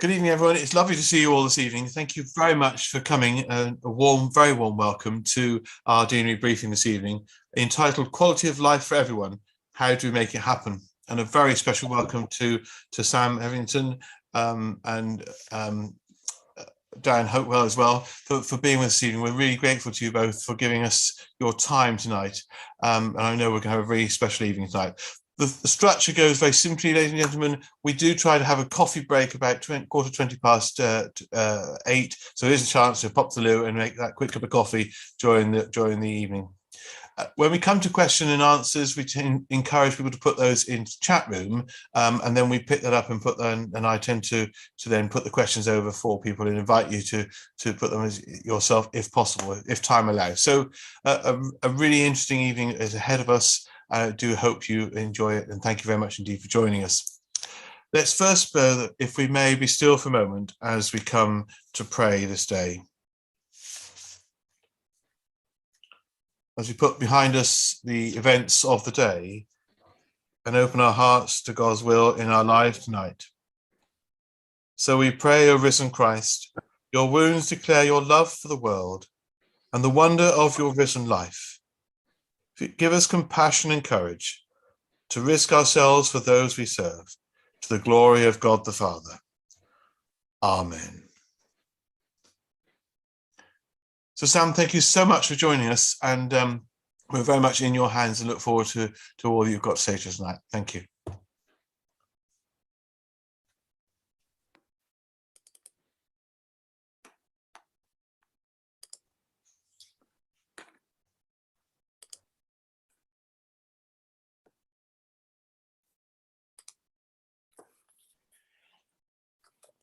Good evening, everyone. It's lovely to see you all this evening. Thank you very much for coming. A very warm welcome to our deanery briefing this evening, entitled "Quality of Life for Everyone: How do we make it happen?" And a very special welcome to Sam Evington and Diane Hopewell as well for being with us this evening. We're really grateful to you both for giving us your time tonight. And I know we're going to have a really special evening tonight. The structure goes very simply, ladies and gentlemen. We do try to have a coffee break about 8:15, so there is a chance to pop to the loo and make that quick cup of coffee during the evening. When we come to question and answers, we encourage people to put those into the chat room, and then we pick that up and put them. And I tend to then put the questions over for people and invite you to put them as yourself if possible, if time allows. So a really interesting evening is ahead of us. I do hope you enjoy it, and thank you very much indeed for joining us. Let's first, if we may, be still for a moment as we come to pray this day. As we put behind us the events of the day and open our hearts to God's will in our lives tonight. So we pray, O risen Christ, your wounds declare your love for the world and the wonder of your risen life. Give us compassion and courage to risk ourselves for those we serve, to the glory of God the Father. Amen. So Sam, thank you so much for joining us, and we're very much in your hands and look forward to all you've got to say to us tonight. Thank you.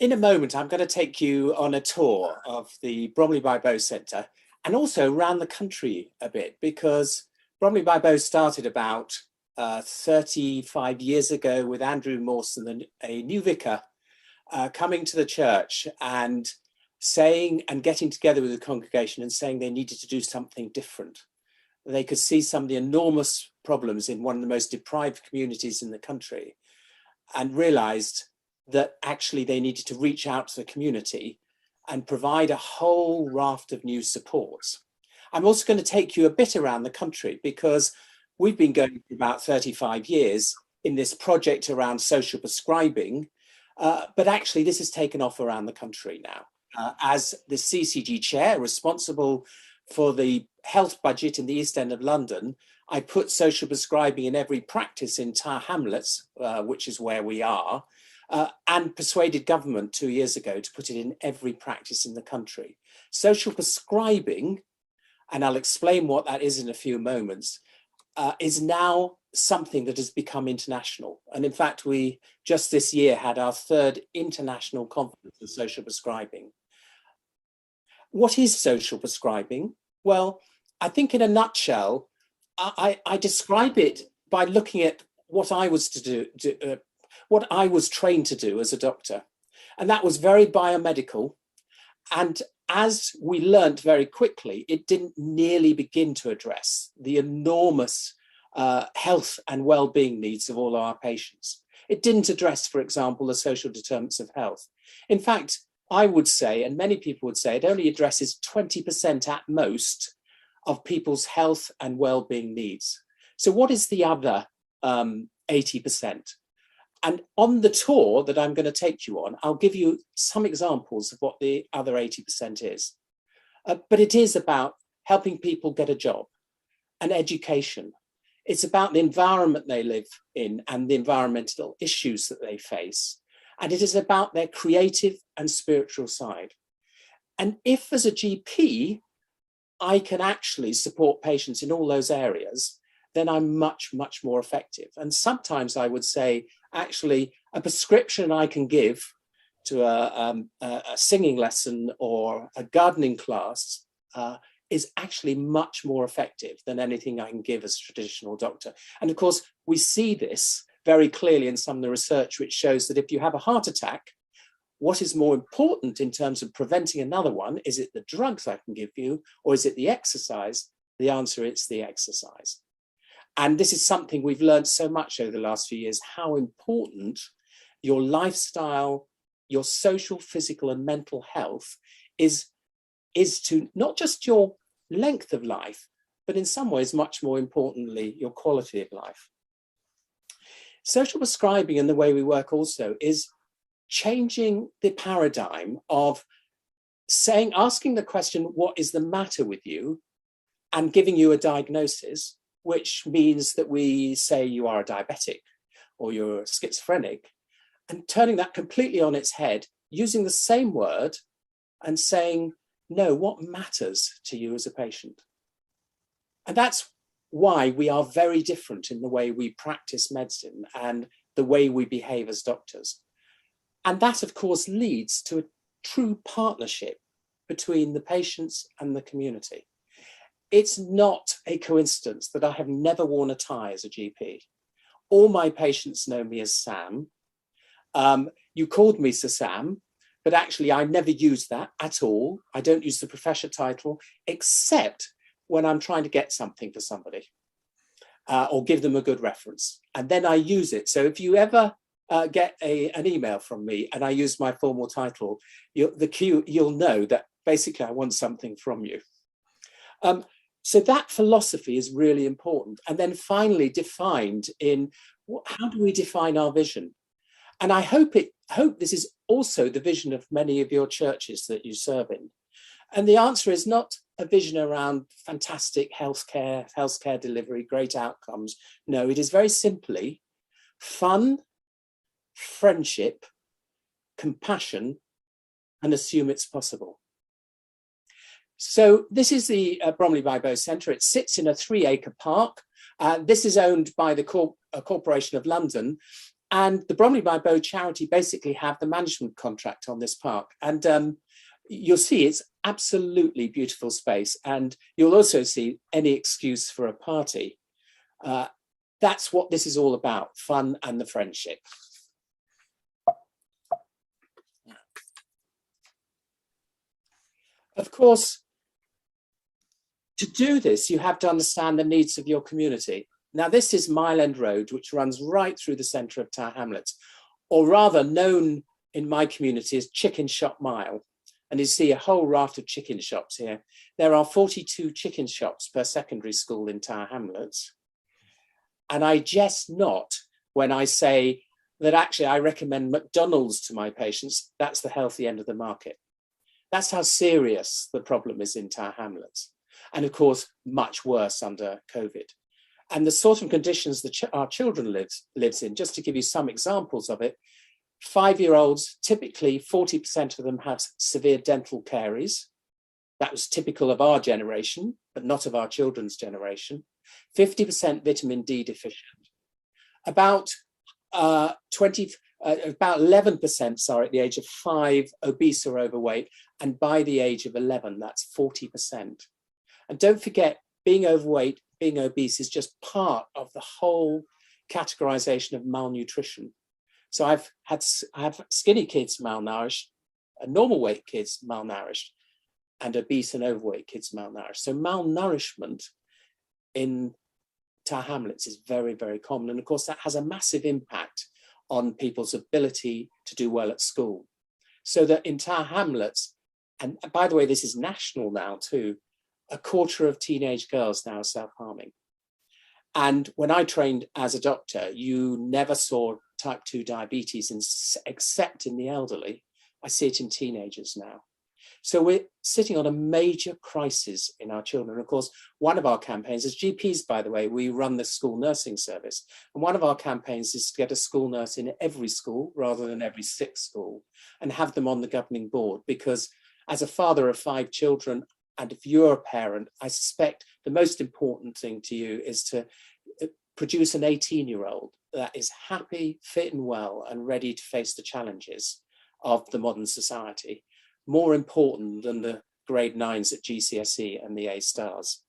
In a moment, I'm going to take you on a tour of the Bromley by Bow Centre and also around the country a bit, because Bromley by Bow started about 35 years ago with Andrew Mawson, a new vicar, coming to the church and saying and getting together with the congregation and saying they needed to do something different. They could see some of the enormous problems in one of the most deprived communities in the country and realised that actually they needed to reach out to the community and provide a whole raft of new supports. I'm also going to take you a bit around the country, because we've been going for about 35 years in this project around social prescribing, but actually this has taken off around the country now. As the CCG chair responsible for the health budget in the East End of London, I put social prescribing in every practice in Tower Hamlets, which is where we are, and persuaded government 2 years ago to put it in every practice in the country. Social prescribing, and I'll explain what that is in a few moments, is now something that has become international. And in fact, we just this year had our 3rd international conference of social prescribing. What is social prescribing? Well, I think in a nutshell, I describe it by looking at what I was what I was trained to do as a doctor. And that was very biomedical. And as we learnt very quickly, it didn't nearly begin to address the enormous health and well-being needs of all our patients. It didn't address, for example, the social determinants of health. In fact, I would say, and many people would say, it only addresses 20% at most of people's health and well-being needs. So what is the other 80%? And on the tour that I'm going to take you on, I'll give you some examples of what the other 80% is. But it is about helping people get a job, an education. It's about the environment they live in and the environmental issues that they face. And it is about their creative and spiritual side. And if as a GP, I can actually support patients in all those areas, then I'm much, much more effective. And sometimes I would say, actually, a prescription I can give to a singing lesson or a gardening class is actually much more effective than anything I can give as a traditional doctor. And of course, we see this very clearly in some of the research, which shows that if you have a heart attack, what is more important in terms of preventing another one? Is it the drugs I can give you, or is it the exercise? The answer is the exercise. And this is something we've learned so much over the last few years, how important your lifestyle your social, physical, and mental health is to not just your length of life, but in some ways, much more importantly, your quality of life. Social prescribing and the way we work also is changing the paradigm of asking the question, what is the matter with you? And giving you a diagnosis, which means that we say you are a diabetic or you're schizophrenic, and turning that completely on its head, using the same word and saying, no, what matters to you as a patient? And that's why we are very different in the way we practice medicine and the way we behave as doctors. And that, of course, leads to a true partnership between the patients and the community. It's not a coincidence that I have never worn a tie as a GP. All my patients know me as Sam. You called me Sir Sam, but actually I never use that at all. I don't use the professor title, except when I'm trying to get something for somebody or give them a good reference. And then I use it. So if you ever get an email from me and I use my formal title, you'll know that basically I want something from you. So that philosophy is really important. And then finally defined in how do we define our vision? And I hope this is also the vision of many of your churches that you serve in. And the answer is not a vision around fantastic healthcare delivery, great outcomes. No, it is very simply fun, friendship, compassion, and assume it's possible. So this is the Bromley by Bow Centre. It sits in a 3-acre park. This is owned by the Corporation of London. And the Bromley by Bow charity basically have the management contract on this park. And you'll see it's absolutely beautiful space. And you'll also see any excuse for a party. That's what this is all about, fun and the friendship. Of course, to do this, you have to understand the needs of your community. Now, this is Mile End Road, which runs right through the centre of Tower Hamlets, or rather known in my community as Chicken Shop Mile. And you see a whole raft of chicken shops here. There are 42 chicken shops per secondary school in Tower Hamlets. And I jest not when I say that actually I recommend McDonald's to my patients. That's the healthy end of the market. That's how serious the problem is in Tower Hamlets. And of course, much worse under COVID. And the sort of conditions that our children lives in, just to give you some examples of it, 5-year-olds, typically 40% of them have severe dental caries. That was typical of our generation, but not of our children's generation. 50% vitamin D deficient. About 11%, at the age of 5, obese or overweight, and by the age of 11, that's 40%. And don't forget, being overweight, being obese is just part of the whole categorization of malnutrition. So I have skinny kids malnourished, normal weight kids malnourished, and obese and overweight kids malnourished. So malnourishment in Tower Hamlets is very, very common. And of course, that has a massive impact on people's ability to do well at school. So that in Tower Hamlets, and by the way, this is national now too, 1/4 of teenage girls now are self-harming. And when I trained as a doctor, you never saw type 2 diabetes except in the elderly. I see it in teenagers now. So we're sitting on a major crisis in our children. Of course, one of our campaigns, as GPs, by the way, we run the school nursing service. And one of our campaigns is to get a school nurse in every school rather than every 6th school and have them on the governing board. Because as a father of 5 children, and if you're a parent, I suspect the most important thing to you is to produce an 18-year-old that is happy, fit and well, and ready to face the challenges of the modern society. More important than the grade 9s at GCSE and the A stars.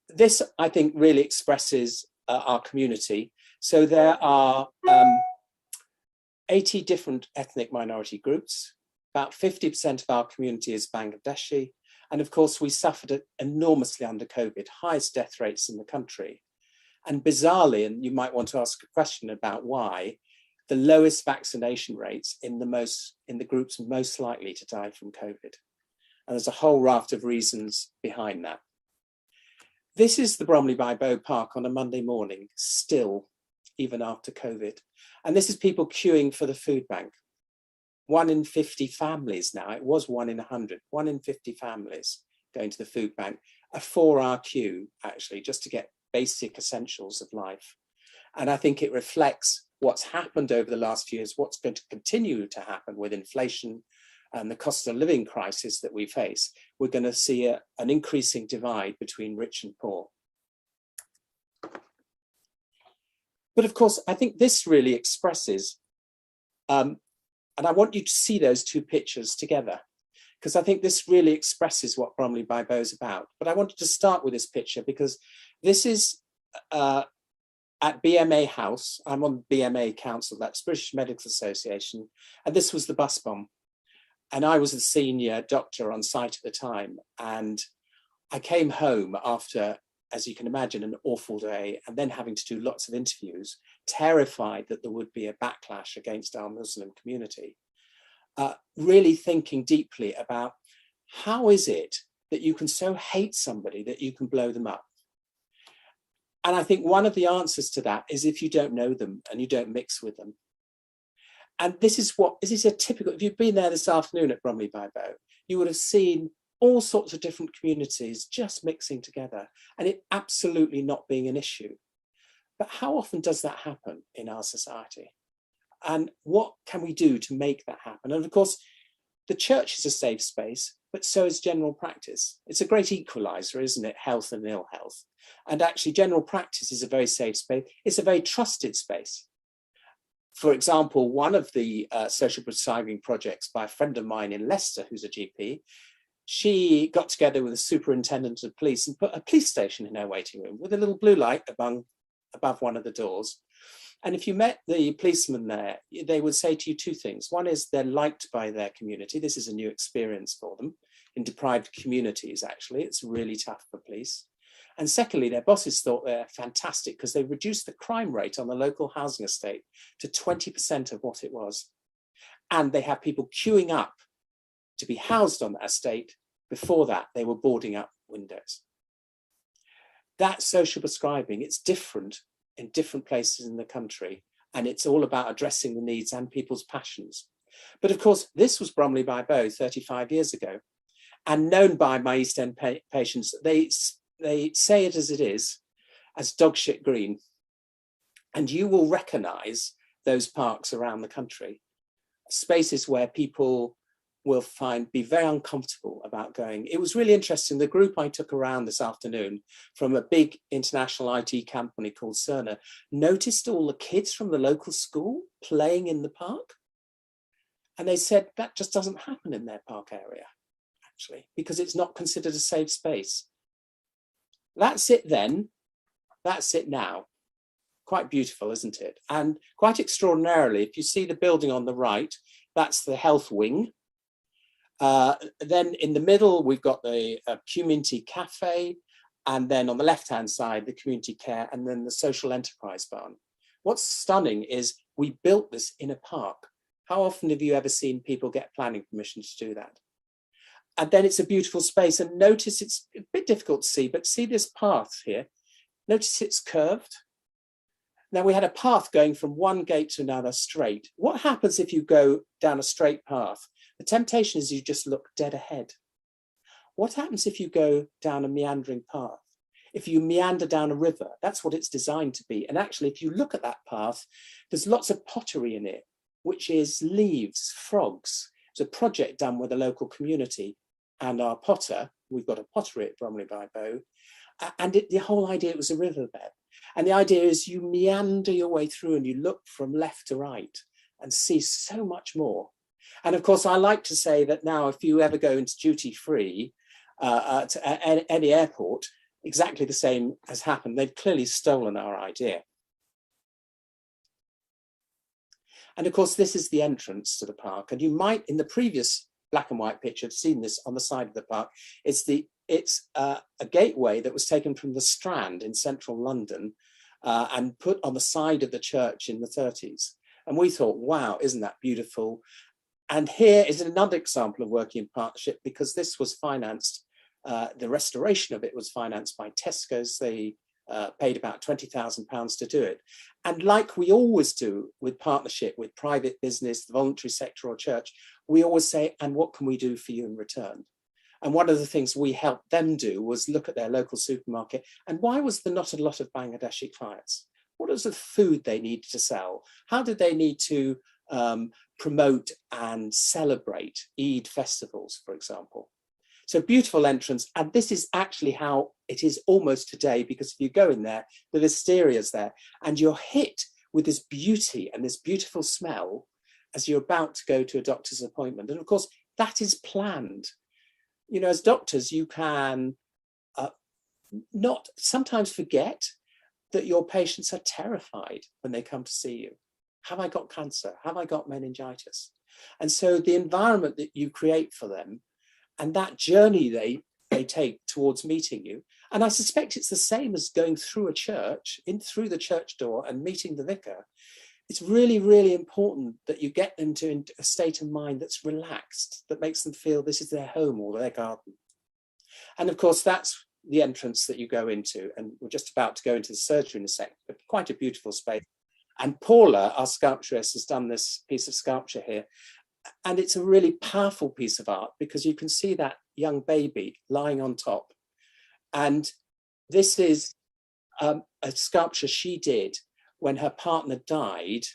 This, I think, really expresses our community. So there are 80 different ethnic minority groups. About 50% of our community is Bangladeshi. And of course, we suffered enormously under COVID, highest death rates in the country. And bizarrely, and you might want to ask a question about why, the lowest vaccination rates in the groups most likely to die from COVID. And there's a whole raft of reasons behind that. This is the Bromley by Bow Park on a Monday morning, still, even after COVID. And this is people queuing for the food bank. 1 in 50 families now, it was 1 in 100, 1 in 50 families going to the food bank, a 4-hour queue actually, just to get basic essentials of life. And I think it reflects what's happened over the last few years, what's going to continue to happen with inflation and the cost of living crisis that we face. We're going to see an increasing divide between rich and poor. But of course, I think this really expresses, and I want you to see those two pictures together, because I think this really expresses what Bromley by Bow is about. But I wanted to start with this picture because this is at BMA House. I'm on BMA Council, that's British Medical Association, and this was the bus bomb. And I was a senior doctor on site at the time, and I came home after, as you can imagine, an awful day, and then having to do lots of interviews, terrified that there would be a backlash against our Muslim community. Really thinking deeply about how is it that you can so hate somebody that you can blow them up? And I think one of the answers to that is if you don't know them and you don't mix with them. And this is a typical, if you've been there this afternoon at Bromley by Bow, you would have seen all sorts of different communities just mixing together and it absolutely not being an issue. But how often does that happen in our society? And what can we do to make that happen? And of course, the church is a safe space, but so is general practice. It's a great equalizer, isn't it? Health and ill health. And actually general practice is a very safe space. It's a very trusted space. For example, one of the social prescribing projects by a friend of mine in Leicester, who's a GP, she got together with a superintendent of police and put a police station in her waiting room with a little blue light above one of the doors. And if you met the policemen there, they would say to you two things. One is they're liked by their community. This is a new experience for them in deprived communities, actually. It's really tough for police. And secondly, their bosses thought they're fantastic because they reduced the crime rate on the local housing estate to 20% of what it was. And they have people queuing up to be housed on that estate. Before that, they were boarding up windows. That's social prescribing. It's different in different places in the country, and it's all about addressing the needs and people's passions. But of course, this was Bromley by Bow 35 years ago, and known by my East End patients, they say it as dog shit green. And you will recognise those parks around the country, spaces where people will be very uncomfortable about going. It was really interesting. The group I took around this afternoon from a big international IT company called Cerner noticed all the kids from the local school playing in the park. And they said that just doesn't happen in their park area, actually, because it's not considered a safe space. That's it then, that's it now. Quite beautiful, isn't it? And quite extraordinarily, if you see the building on the right, that's the health wing. Then in the middle, we've got the community cafe, and then on the left-hand side, the community care, and then the social enterprise barn. What's stunning is we built this in a park. How often have you ever seen people get planning permission to do that? And then it's a beautiful space, and notice it's a bit difficult to see, but see this path here? Notice it's curved. Now we had a path going from one gate to another straight. What happens if you go down a straight path? The temptation is you just look dead ahead. What happens if you go down a meandering path? If you meander down a river, that's what it's designed to be. And actually, if you look at that path, there's lots of pottery in it, which is leaves, frogs. It's a project done with a local community and our potter. We've got a pottery at Bromley by Bow. And the whole idea, it was a riverbed. And the idea is you meander your way through and you look from left to right and see so much more. And of course, I like to say that now, if you ever go into duty free to any airport, exactly the same has happened. They've clearly stolen our idea. And of course, this is the entrance to the park. And you might, in the previous black and white picture, have seen this on the side of the park. It's a gateway that was taken from the Strand in central London and put on the side of the church in the 30s. And we thought, wow, isn't that beautiful? And here is another example of working in partnership, because this was financed, the restoration of it was financed by Tesco's. They paid about £20,000 to do it. And like we always do with partnership with private business, the voluntary sector or church, we always say, and what can we do for you in return? And one of the things we helped them do was look at their local supermarket. And why was there not a lot of Bangladeshi clients? What was the food they needed to sell? How did they need to promote and celebrate Eid festivals, for example? So beautiful entrance. And this is actually how it is almost today, because if you go in there, the Visteria's there, and you're hit with this beauty and this beautiful smell as you're about to go to a doctor's appointment. And of course, that is planned. You know, as doctors, you can not sometimes forget that your patients are terrified when they come to see you. Have I got cancer? Have I got meningitis? And so the environment that you create for them and that journey they take towards meeting you, and I suspect it's the same as going through a church, through the church door and meeting the vicar. It's really, really important that you get them to a state of mind that's relaxed, that makes them feel this is their home or their garden. And of course, that's the entrance that you go into. And we're just about to go into the surgery in a second, but quite a beautiful space. And Paula, our sculpturess, has done this piece of sculpture here. And it's a really powerful piece of art, because you can see that young baby lying on top. And this is a sculpture she did when her partner died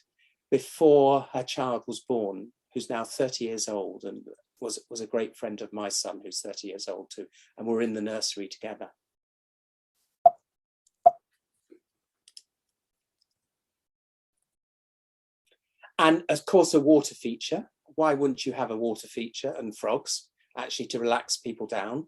before her child was born, who's now 30 years old and was a great friend of my son, who's 30 years old too. And we're in the nursery together. And of course, a water feature. Why wouldn't you have a water feature and frogs, actually, to relax people down?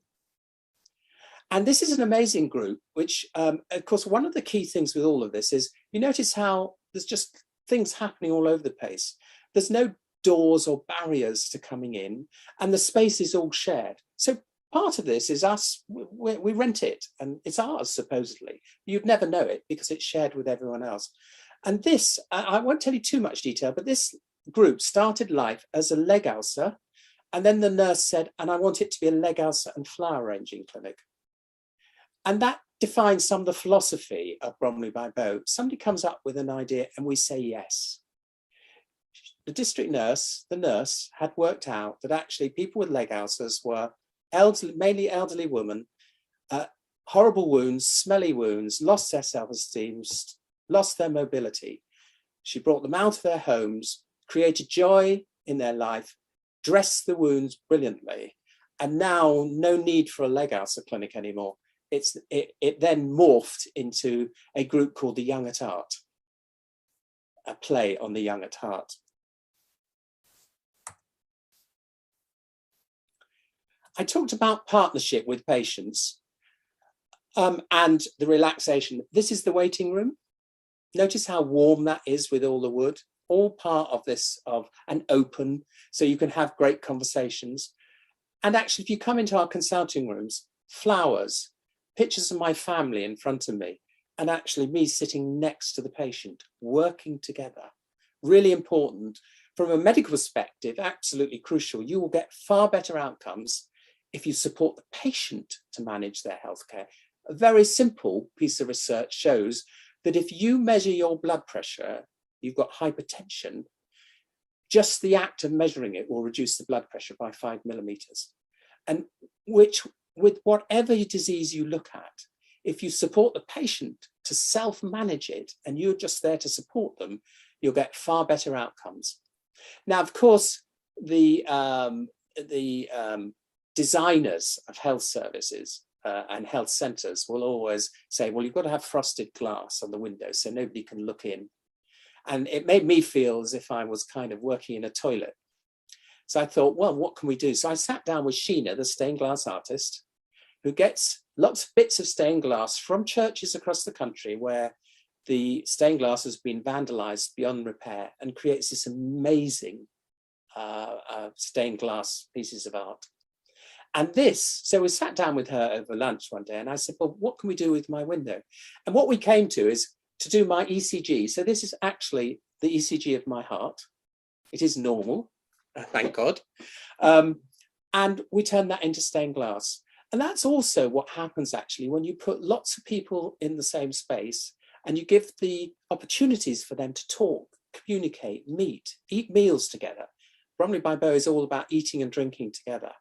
And this is an amazing group, which, of course, one of the key things with all of this is you notice how there's just things happening all over the place. There's no doors or barriers to coming in, and the space is all shared. So part of this is us, we rent it, and it's ours, supposedly. You'd never know it because it's shared with everyone else. And this, I won't tell you too much detail, but this group started life as a leg ulcer, and then the nurse said, and I want it to be a leg ulcer and flower arranging clinic. And that defines some of the philosophy of Bromley by Bow. Somebody comes up with an idea and we say yes. The district nurse, the nurse, had worked out that actually people with leg ulcers were elderly, mainly elderly women, horrible wounds, smelly wounds, lost their self-esteem, lost their mobility. She brought them out of their homes, created joy in their life, dressed the wounds brilliantly, and now no need for a leg ulcer clinic anymore. It then morphed into a group called the Young at Heart, a play on the Young at Heart. I talked about partnership with patients and the relaxation. This is the waiting room. Notice how warm that is with all the wood, all part of this, and open, so you can have great conversations. And actually, if you come into our consulting rooms, flowers, pictures of my family in front of me, and actually me sitting next to the patient, working together. Really important. From a medical perspective, absolutely crucial. You will get far better outcomes if you support the patient to manage their healthcare. A very simple piece of research shows that if you measure your blood pressure, you've got hypertension, just the act of measuring it will reduce the blood pressure by 5 millimeters. And which, with whatever disease you look at, if you support the patient to self-manage it and you're just there to support them, you'll get far better outcomes. Now, of course, the designers of health services and health centres will always say, well, you've got to have frosted glass on the windows so nobody can look in. And it made me feel as if I was kind of working in a toilet. So I thought, well, what can we do? So I sat down with Sheena, the stained glass artist, who gets lots of bits of stained glass from churches across the country where the stained glass has been vandalized beyond repair, and creates this amazing stained glass pieces of art. And this, so we sat down with her over lunch one day and I said, well, what can we do with my window? And what we came to is to do my ECG. So this is actually the ECG of my heart. It is normal, thank God. And we turn that into stained glass. And that's also what happens actually when you put lots of people in the same space and you give the opportunities for them to talk, communicate, meet, eat meals together. Bromley by Bow is all about eating and drinking together.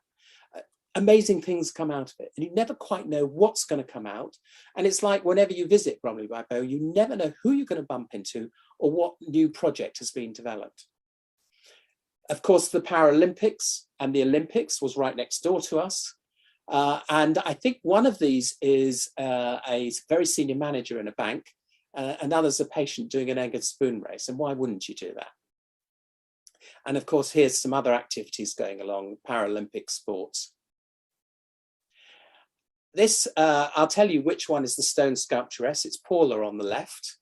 Amazing things come out of it, and you never quite know what's going to come out. And it's like whenever you visit Bromley by Bow, you never know who you're going to bump into or what new project has been developed. Of course, the Paralympics and the Olympics was right next door to us. And I think one of these is a very senior manager in a bank, another's a patient doing an egg and spoon race. And why wouldn't you do that? And of course, here's some other activities going along, Paralympic sports. This, I'll tell you which one is the stone sculpturess. It's Paula on the left.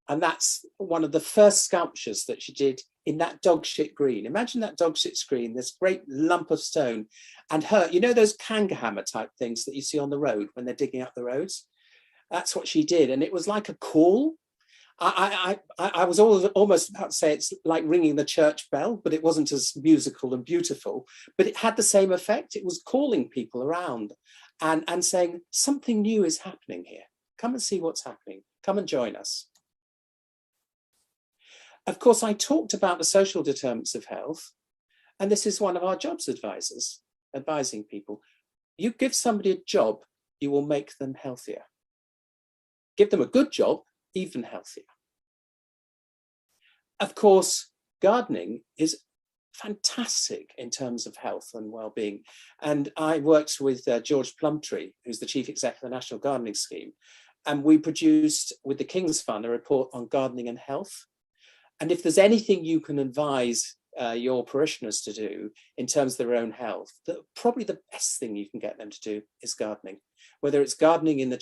And that's one of the first sculptures that she did in that dog shit green. Imagine that dog shit screen, this great lump of stone. And her, you know those kanga hammer type things that you see on the road when they're digging up the roads? That's what she did. And it was like a call. I was almost about to say it's like ringing the church bell, but it wasn't as musical and beautiful. But it had the same effect. It was calling people around and saying, something new is happening here. Come and see what's happening. Come and join us. Of course, I talked about the social determinants of health, and this is one of our jobs advisors, advising people. You give somebody a job, you will make them healthier. Give them a good job, even healthier. Of course, gardening is fantastic in terms of health and well-being. And I worked with George Plumtree, who's the chief executive of the National Gardening Scheme. And we produced, with the King's Fund, a report on gardening and health. And if there's anything you can advise your parishioners to do in terms of their own health, probably the best thing you can get them to do is gardening. Whether it's gardening in the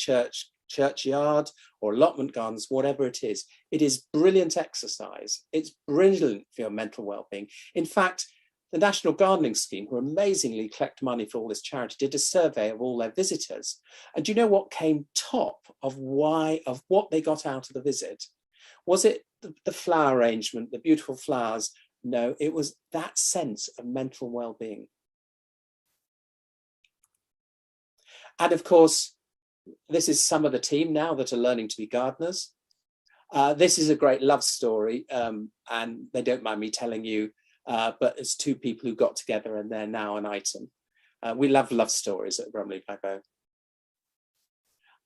churchyard or allotment gardens, whatever it is brilliant exercise. It's brilliant for your mental well-being. In fact, the National Gardening Scheme, who amazingly collect money for all this charity, did a survey of all their visitors. And do you know what came top of what they got out of the visit? Was it the flower arrangement, the beautiful flowers? No, it was that sense of mental well-being. And of course, this is some of the team now that are learning to be gardeners. This is a great love story, and they don't mind me telling you, but it's two people who got together and they're now an item. We love stories at Bromley by Bow.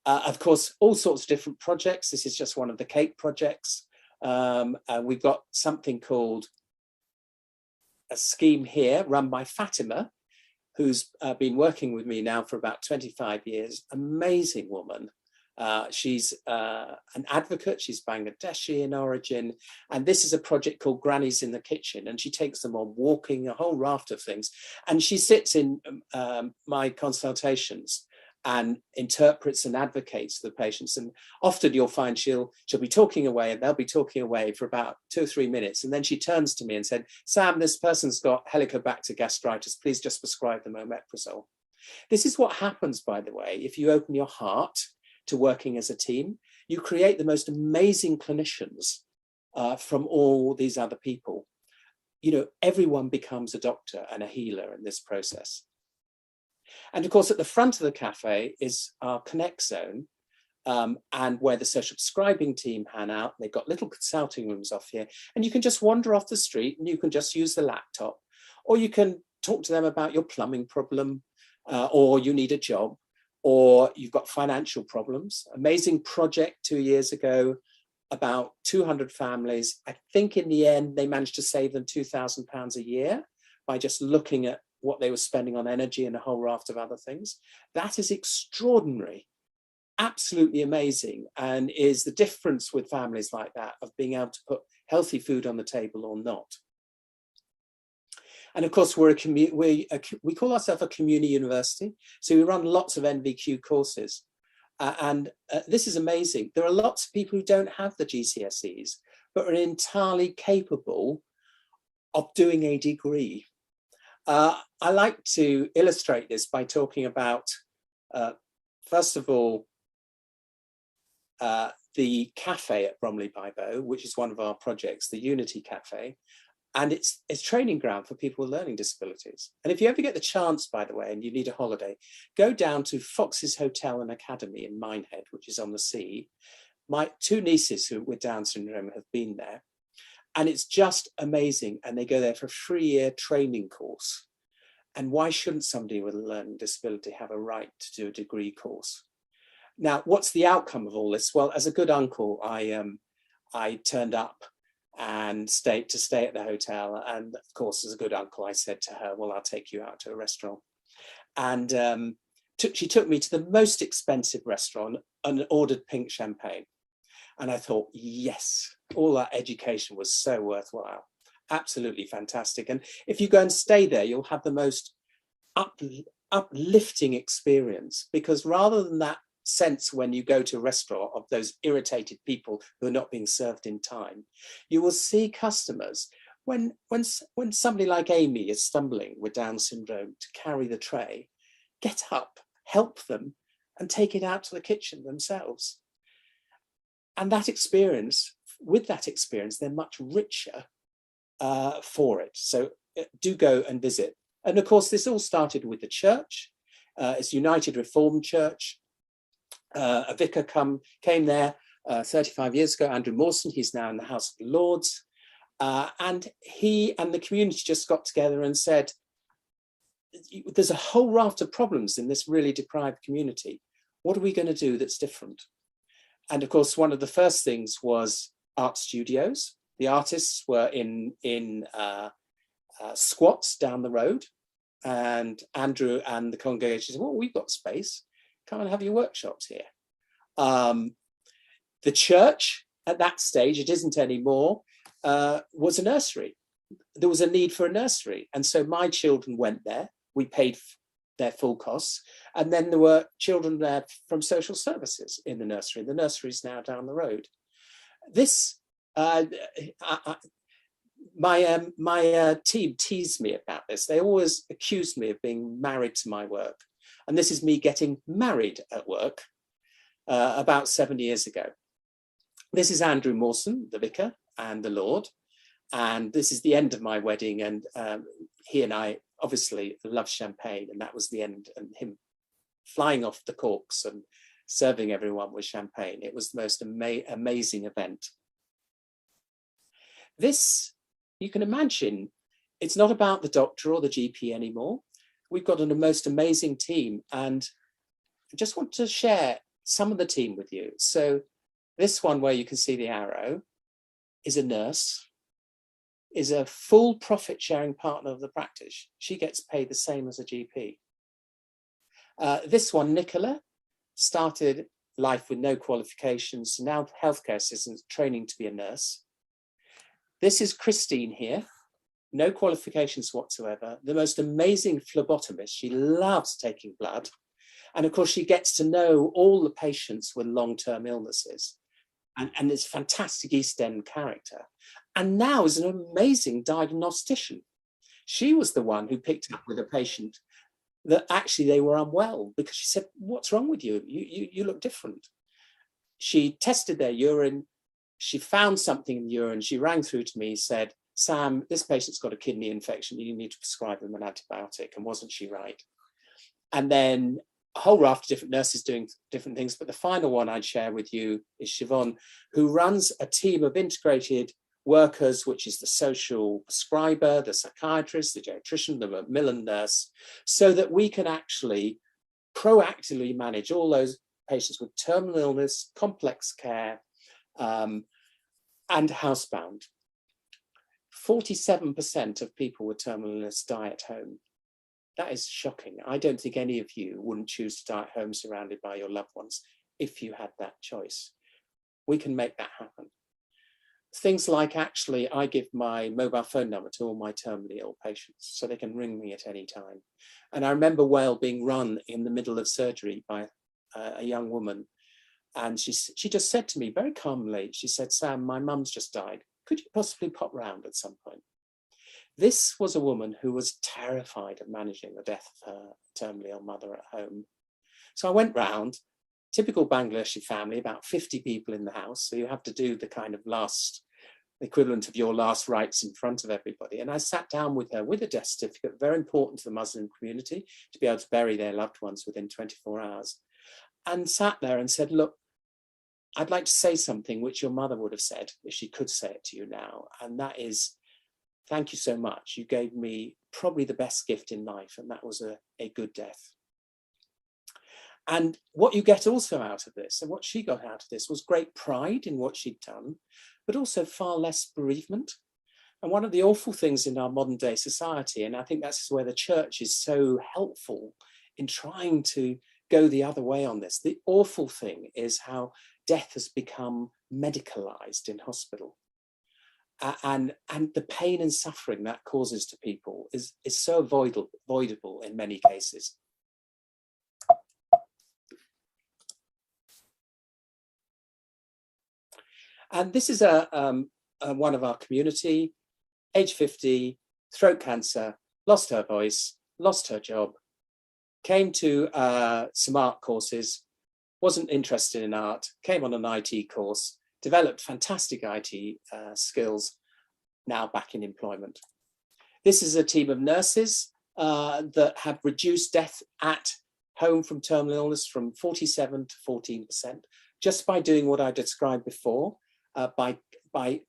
Of course, all sorts of different projects. This is just one of the cake projects. We've got something called a scheme here run by Fatima, who's been working with me now for about 25 years. Amazing woman. She's an advocate. She's Bangladeshi in origin. And this is a project called Grannies in the Kitchen. And she takes them on walking, a whole raft of things. And she sits in my consultations and interprets and advocates for the patients. And often you'll find she'll be talking away and they'll be talking away for about 2 or 3 minutes. And then she turns to me and said, Sam, this person's got Helicobacter gastritis. Please just prescribe them omeprazole. This is what happens, by the way, if you open your heart to working as a team. You create the most amazing clinicians from all these other people. You know, everyone becomes a doctor and a healer in this process. And of course, at the front of the cafe is our Connect Zone, and where the social prescribing team hang out. They've got little consulting rooms off here, and you can just wander off the street and you can just use the laptop, or you can talk to them about your plumbing problem, or you need a job, or you've got financial problems. Amazing project 2 years ago, about 200 families. I think in the end, they managed to save them £2,000 a year by just looking at what they were spending on energy and a whole raft of other things. That is extraordinary, absolutely amazing, and is the difference with families like that of being able to put healthy food on the table or not. And of course, we call ourselves a community university, so we run lots of NVQ courses. This is amazing. There are lots of people who don't have the GCSEs, but are entirely capable of doing a degree. I like to illustrate this by talking about, first of all, the cafe at Bromley by Bow, which is one of our projects, the Unity Cafe, and it's training ground for people with learning disabilities. And if you ever get the chance, by the way, and you need a holiday, go down to Fox's Hotel and Academy in Minehead, which is on the sea. My 2 nieces who with Down syndrome have been there, and it's just amazing. And they go there for a 3-year training course. And why shouldn't somebody with a learning disability have a right to do a degree course? Now, what's the outcome of all this? Well, as a good uncle, I turned up and stay at the hotel. And of course, as a good uncle, I said to her, well, I'll take you out to a restaurant. And she took me to the most expensive restaurant and ordered pink champagne. And I thought, yes, all that education was so worthwhile. Absolutely fantastic. And if you go and stay there, you'll have the most uplifting experience, because rather than that sense when you go to a restaurant of those irritated people who are not being served in time, you will see customers when somebody like Amy is stumbling with Down syndrome to carry the tray, get up, help them, and take it out to the kitchen themselves. And that experience, with that experience, they're much richer for it. So do go and visit. And of course, this all started with the church. It's United Reformed Church. A vicar came there 35 years ago, Andrew Mawson. He's now in the House of the Lords. And he and the community just got together and said, there's a whole raft of problems in this really deprived community. What are we going to do that's different? And of course, one of the first things was art studios. The artists were in squats down the road. And Andrew and the congregation said, well, we've got space. Come and have your workshops here. The church, at that stage, it isn't anymore, was a nursery. There was a need for a nursery. And so my children went there. We paid their full costs. And then there were children there from social services in the nursery. The nursery is now down the road. This, my team teased me about this. They always accused me of being married to my work. And this is me getting married at work about 7 years ago. This is Andrew Mawson, the vicar and the Lord. And this is the end of my wedding. And he and I obviously love champagne. And that was the end. And him flying off the corks and serving everyone with champagne. It was the most amazing event. This, you can imagine, it's not about the doctor or the GP anymore. We've got a most amazing team, and I just want to share some of the team with you. So this one where you can see the arrow is a nurse, is a full profit sharing partner of the practice. She gets paid the same as a GP. This one, Nicola, started life with no qualifications, now healthcare assistant training to be a nurse. This is Christine here. No qualifications whatsoever, the most amazing phlebotomist. She loves taking blood. And of course, she gets to know all the patients with long-term illnesses. And it's fantastic East End character. And now is an amazing diagnostician. She was the one who picked up with a patient that actually they were unwell, because she said, what's wrong with you? You look different. She tested their urine. She found something in the urine. She rang through to me, said, Sam, this patient's got a kidney infection. You need to prescribe them an antibiotic. And wasn't she right? And then a whole raft of different nurses doing different things. But the final one I'd share with you is Siobhan, who runs a team of integrated workers, which is the social prescriber, the psychiatrist, the geriatrician, the Macmillan nurse, so that we can actually proactively manage all those patients with terminal illness, complex care, and housebound. 47% of people with terminal illness die at home. That is shocking. I don't think any of you wouldn't choose to die at home surrounded by your loved ones if you had that choice. We can make that happen. Things like, actually, I give my mobile phone number to all my terminally ill patients so they can ring me at any time. And I remember well being run in the middle of surgery by a young woman. And she just said to me very calmly, she said, Sam, my mum's just died. Could you possibly pop round at some point? This was a woman who was terrified of managing the death of her terminally ill mother at home. So I went round typical Bangladeshi family, about 50 people in the house. So you have to do the kind of equivalent of your last rites in front of everybody. And I sat down with her with a death certificate, very important to the Muslim community to be able to bury their loved ones within 24 hours. And sat there and said, look, I'd like to say something which your mother would have said if she could say it to you now. And that is, thank you so much. You gave me probably the best gift in life, and that was a good death. And what you get also out of this, and what she got out of this, was great pride in what she'd done, but also far less bereavement. And one of the awful things in our modern day society, and I think that's where the church is so helpful in trying to go the other way on this, the awful thing is how death has become medicalized in hospital. And the pain and suffering that causes to people is so avoidable in many cases. And this is one of our community, age 50, throat cancer, lost her voice, lost her job, came to some art courses, wasn't interested in art, came on an IT course, developed fantastic IT skills, now back in employment. This is a team of nurses that have reduced death at home from terminal illness from 47 to 14%, just by doing what I described before, by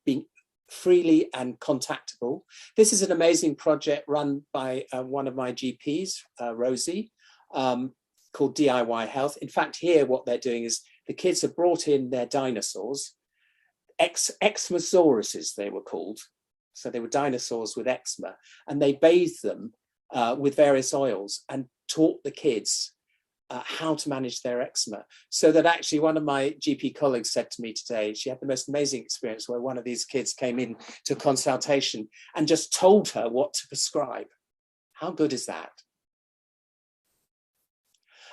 being freely and contactable. This is an amazing project run by one of my GPs, Rosie, called DIY Health. In fact, here what they're doing is the kids have brought in their dinosaurs, Exmasauruses they were called. So they were dinosaurs with eczema, and they bathed them with various oils and taught the kids how to manage their eczema. So that actually one of my GP colleagues said to me today, she had the most amazing experience where one of these kids came in to consultation and just told her what to prescribe. How good is that?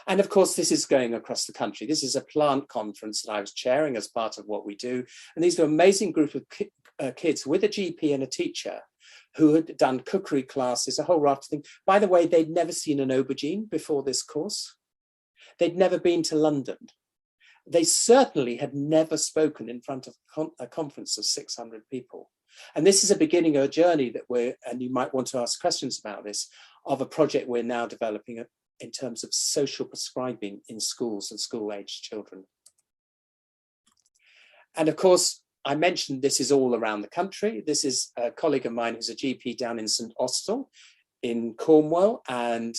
And of course, this is going across the country. This is a plant conference that I was chairing as part of what we do. And these are an amazing group of kids with a GP and a teacher who had done cookery classes, a whole raft of things. By the way, they'd never seen an aubergine before this course. They'd never been to London. They certainly had never spoken in front of a conference of 600 people. And this is a beginning of a journey that and you might want to ask questions about this, of a project we're now developing in terms of social prescribing in schools and school-aged children. And of course, I mentioned this is all around the country. This is a colleague of mine who's a GP down in St Austell in Cornwall, and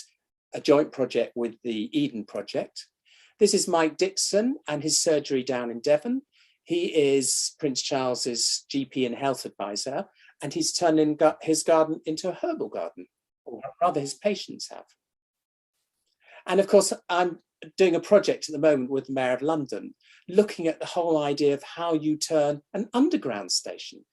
a joint project with the Eden Project. This is Mike Dixon and his surgery down in Devon. He is Prince Charles's GP and health advisor, and he's turning his garden into a herbal garden, or rather his patients have. And of course, I'm doing a project at the moment with the Mayor of London, looking at the whole idea of how you turn an underground station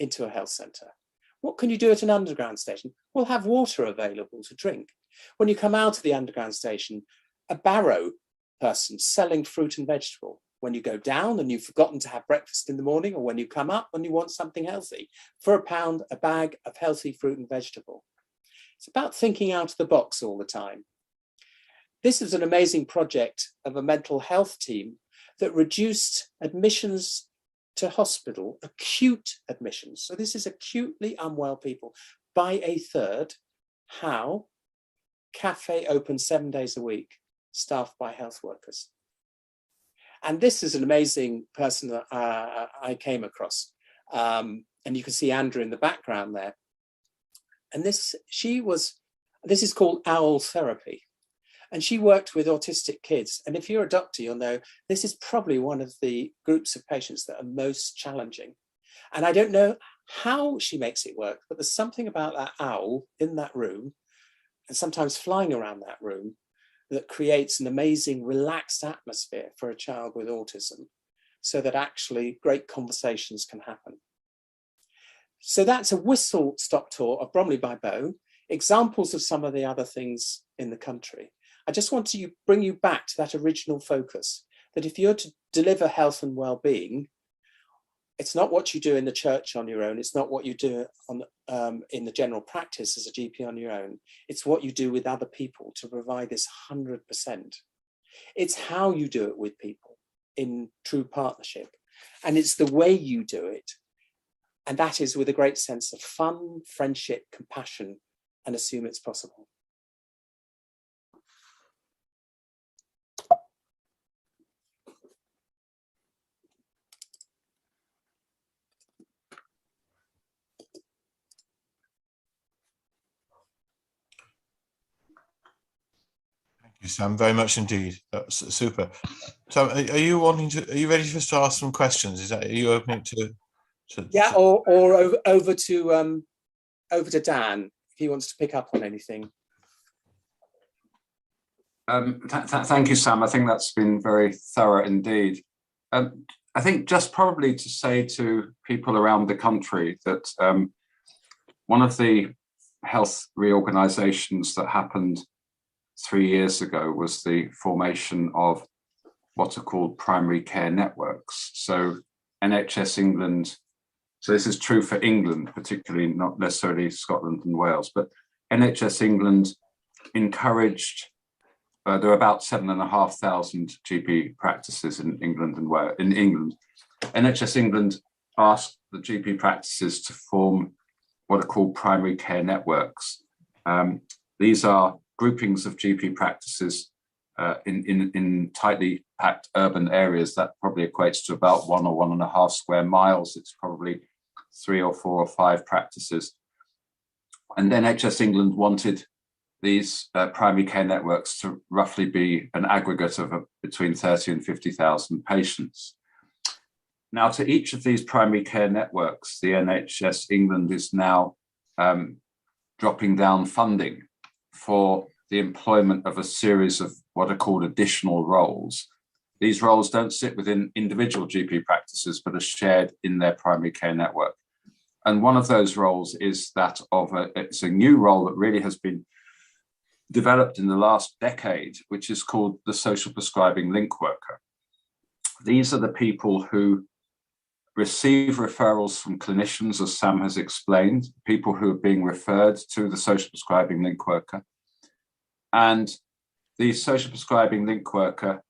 into a health centre. What can you do at an underground station? We'll have water available to drink. When you come out of the underground station, a barrow person selling fruit and vegetable. When you go down and you've forgotten to have breakfast in the morning, or when you come up and you want something healthy, for £1, a bag of healthy fruit and vegetable. It's about thinking out of the box all the time. This is an amazing project of a mental health team that reduced admissions to hospital, acute admissions. So this is acutely unwell people, by 1/3. How? Cafe open 7 days a week, staffed by health workers. And this is an amazing person that I came across. And you can see Andrew in the background there. And this is called OWL therapy. And she worked with autistic kids. And if you're a doctor, you'll know this is probably one of the groups of patients that are most challenging. And I don't know how she makes it work, but there's something about that owl in that room, and sometimes flying around that room, that creates an amazing relaxed atmosphere for a child with autism, so that actually great conversations can happen. So that's a whistle-stop tour of Bromley by Bow, examples of some of the other things in the country. I just want to bring you back to that original focus, that if you're to deliver health and well-being, it's not what you do in the church on your own. It's not what you do in the general practice as a GP on your own. It's what you do with other people to provide this 100%. It's how you do it with people in true partnership. And it's the way you do it. And that is with a great sense of fun, friendship, compassion, and assume it's possible. You, Sam, very much indeed. That's super. So, are you wanting to? Are you ready for us to ask some questions? Are you opening to? Yeah, or over to Dan if he wants to pick up on anything. Thank you, Sam. I think that's been very thorough indeed. I think just probably to say to people around the country that one of the health reorganisations that happened 3 years ago was the formation of what are called primary care networks. So NHS England, so this is true for England, particularly not necessarily Scotland and Wales, but NHS England encouraged, there are about 7,500 GP practices in England and Wales. In England, NHS England asked the GP practices to form what are called primary care networks. These are groupings of GP practices in tightly packed urban areas that probably equates to about 1 or 1.5 square miles. It's probably 3 or 4 or 5 practices. And NHS England wanted these primary care networks to roughly be an aggregate of between 30 and 50,000 patients. Now, to each of these primary care networks, the NHS England is now dropping down funding for the employment of a series of what are called additional roles. These roles don't sit within individual GP practices, but are shared in their primary care network. And one of those roles is that of it's a new role that really has been developed in the last decade, which is called the social prescribing link worker. These are the people who receive referrals from clinicians, as Sam has explained, people who are being referred to the social prescribing link worker. And the social prescribing link worker,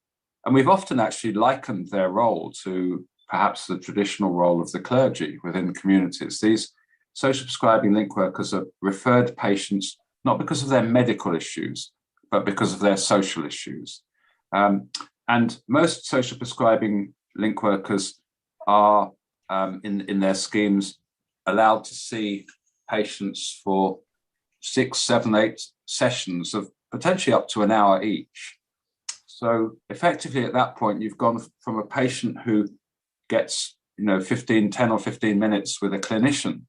and we've often actually likened their role to perhaps the traditional role of the clergy within communities. These social prescribing link workers are referred patients not because of their medical issues, but because of their social issues. And most social prescribing link workers are, in their schemes, allowed to see patients for 6, 7, 8 sessions of potentially up to an hour each. So effectively at that point, you've gone from a patient who gets 10 or 15 minutes with a clinician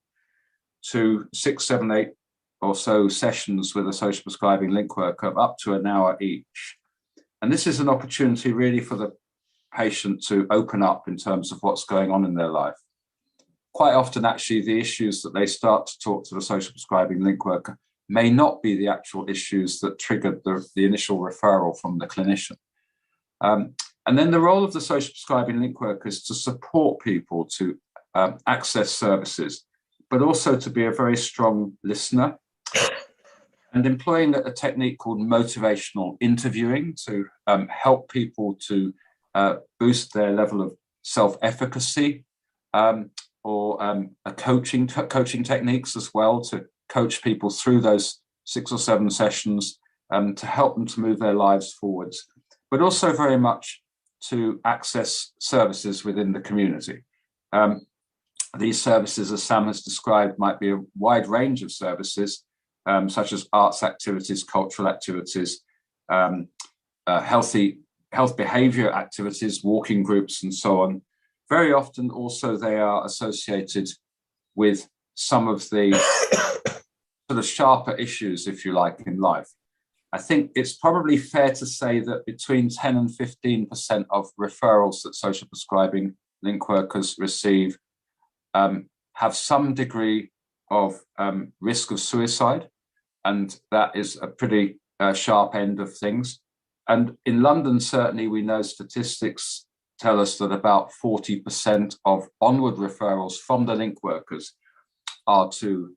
to 6, 7, 8 or so sessions with a social prescribing link worker up to an hour each. And this is an opportunity really for the patient to open up in terms of what's going on in their life. Quite often, actually, the issues that they start to talk to the social prescribing link worker may not be the actual issues that triggered the initial referral from the clinician. And then the role of the social prescribing link worker is to support people to access services, but also to be a very strong listener, and employing a technique called motivational interviewing to help people to boost their level of self-efficacy, or coaching techniques as well to coach people through those 6 or 7 sessions to help them to move their lives forwards, but also very much to access services within the community. These services, as Sam has described, might be a wide range of services, such as arts activities, cultural activities, health behaviour activities, walking groups, and so on. Very often also they are associated with some of the sort of sharper issues, if you like, in life. I think it's probably fair to say that between 10 and 15% of referrals that social prescribing link workers receive have some degree of risk of suicide, and that is a pretty sharp end of things. And in London, certainly, we know statistics tell us that about 40% of onward referrals from the link workers are to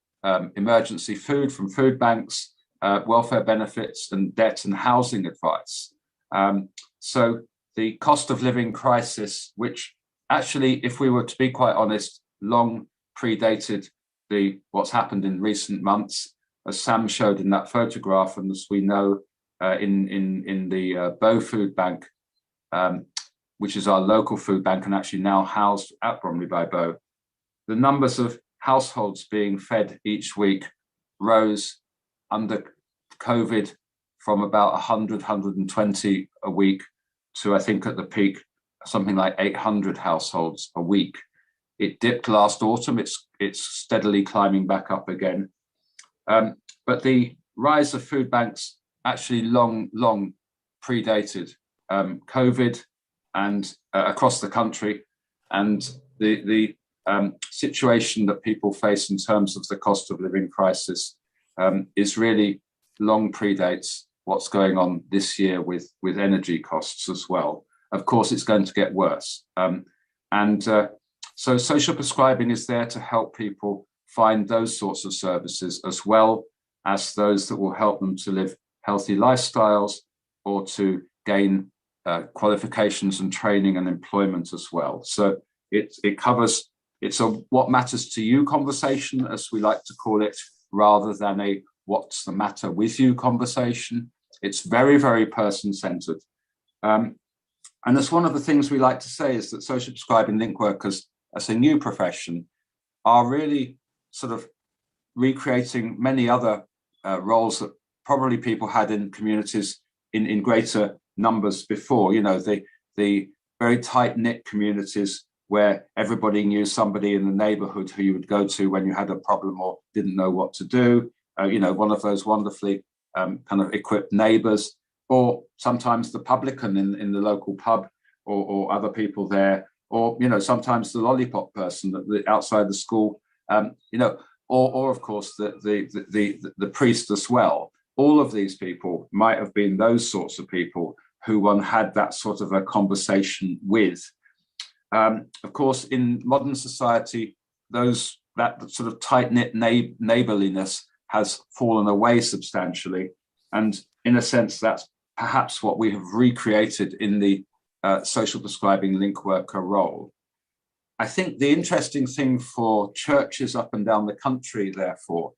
emergency food from food banks, welfare benefits, and debt and housing advice. So the cost of living crisis, which actually, if we were to be quite honest, long predated what's happened in recent months, as Sam showed in that photograph, and as we know in the Bow Food Bank, which is our local food bank and actually now housed at Bromley by Bow, the numbers of households being fed each week rose under COVID from about 100, 120 a week to, I think at the peak, something like 800 households a week. It dipped last autumn. It's steadily climbing back up again. But the rise of food banks actually long predated COVID and across the country, and the situation that people face in terms of the cost of living crisis is really long predates what's going on this year with energy costs as well. Of course, it's going to get worse. So social prescribing is there to help people find those sorts of services, as well as those that will help them to live healthy lifestyles or to gain qualifications and training and employment as well. So it covers, it's a what matters to you conversation, as we like to call it, rather than a what's the matter with you conversation. It's very, very person-centered. And that's one of the things we like to say, is that social prescribing link workers, as a new profession, are really sort of recreating many other roles that probably people had in communities in greater numbers before. You know, the very tight-knit communities where everybody knew somebody in the neighborhood who you would go to when you had a problem or didn't know what to do. You know, one of those wonderfully kind of equipped neighbors, or sometimes the publican in the local pub, or other people there, or, you know, sometimes the lollipop person outside the school, you know, or of course the priest as well. All of these people might have been those sorts of people who one had that sort of a conversation with. Of course, in modern society, that sort of tight-knit neighborliness has fallen away substantially. And in a sense, that's perhaps what we have recreated in the social prescribing link worker role. I think the interesting thing for churches up and down the country, therefore,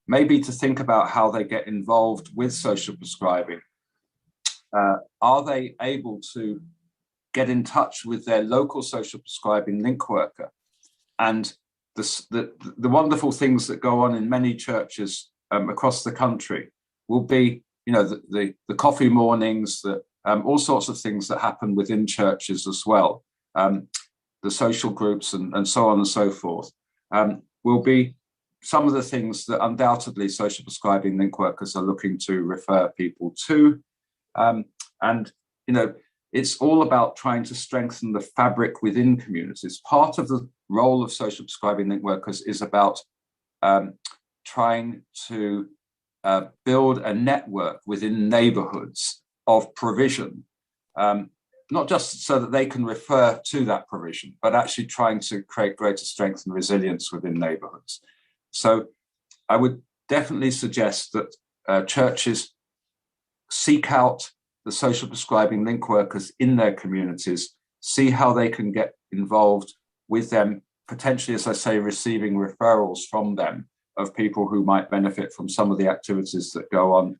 may be to think about how they get involved with social prescribing. Are they able to get in touch with their local social prescribing link worker? And the wonderful things that go on in many churches across the country will be, you know, the coffee mornings, all sorts of things that happen within churches as well, the social groups and so on and so forth, will be some of the things that undoubtedly social prescribing link workers are looking to refer people to. And, you know, it's all about trying to strengthen the fabric within communities. Part of the role of social prescribing link workers is about trying to build a network within neighborhoods of provision, not just so that they can refer to that provision, but actually trying to create greater strength and resilience within neighborhoods. So I would definitely suggest that churches seek out the social prescribing link workers in their communities, see how they can get involved with them, potentially, as I say, receiving referrals from them of people who might benefit from some of the activities that go on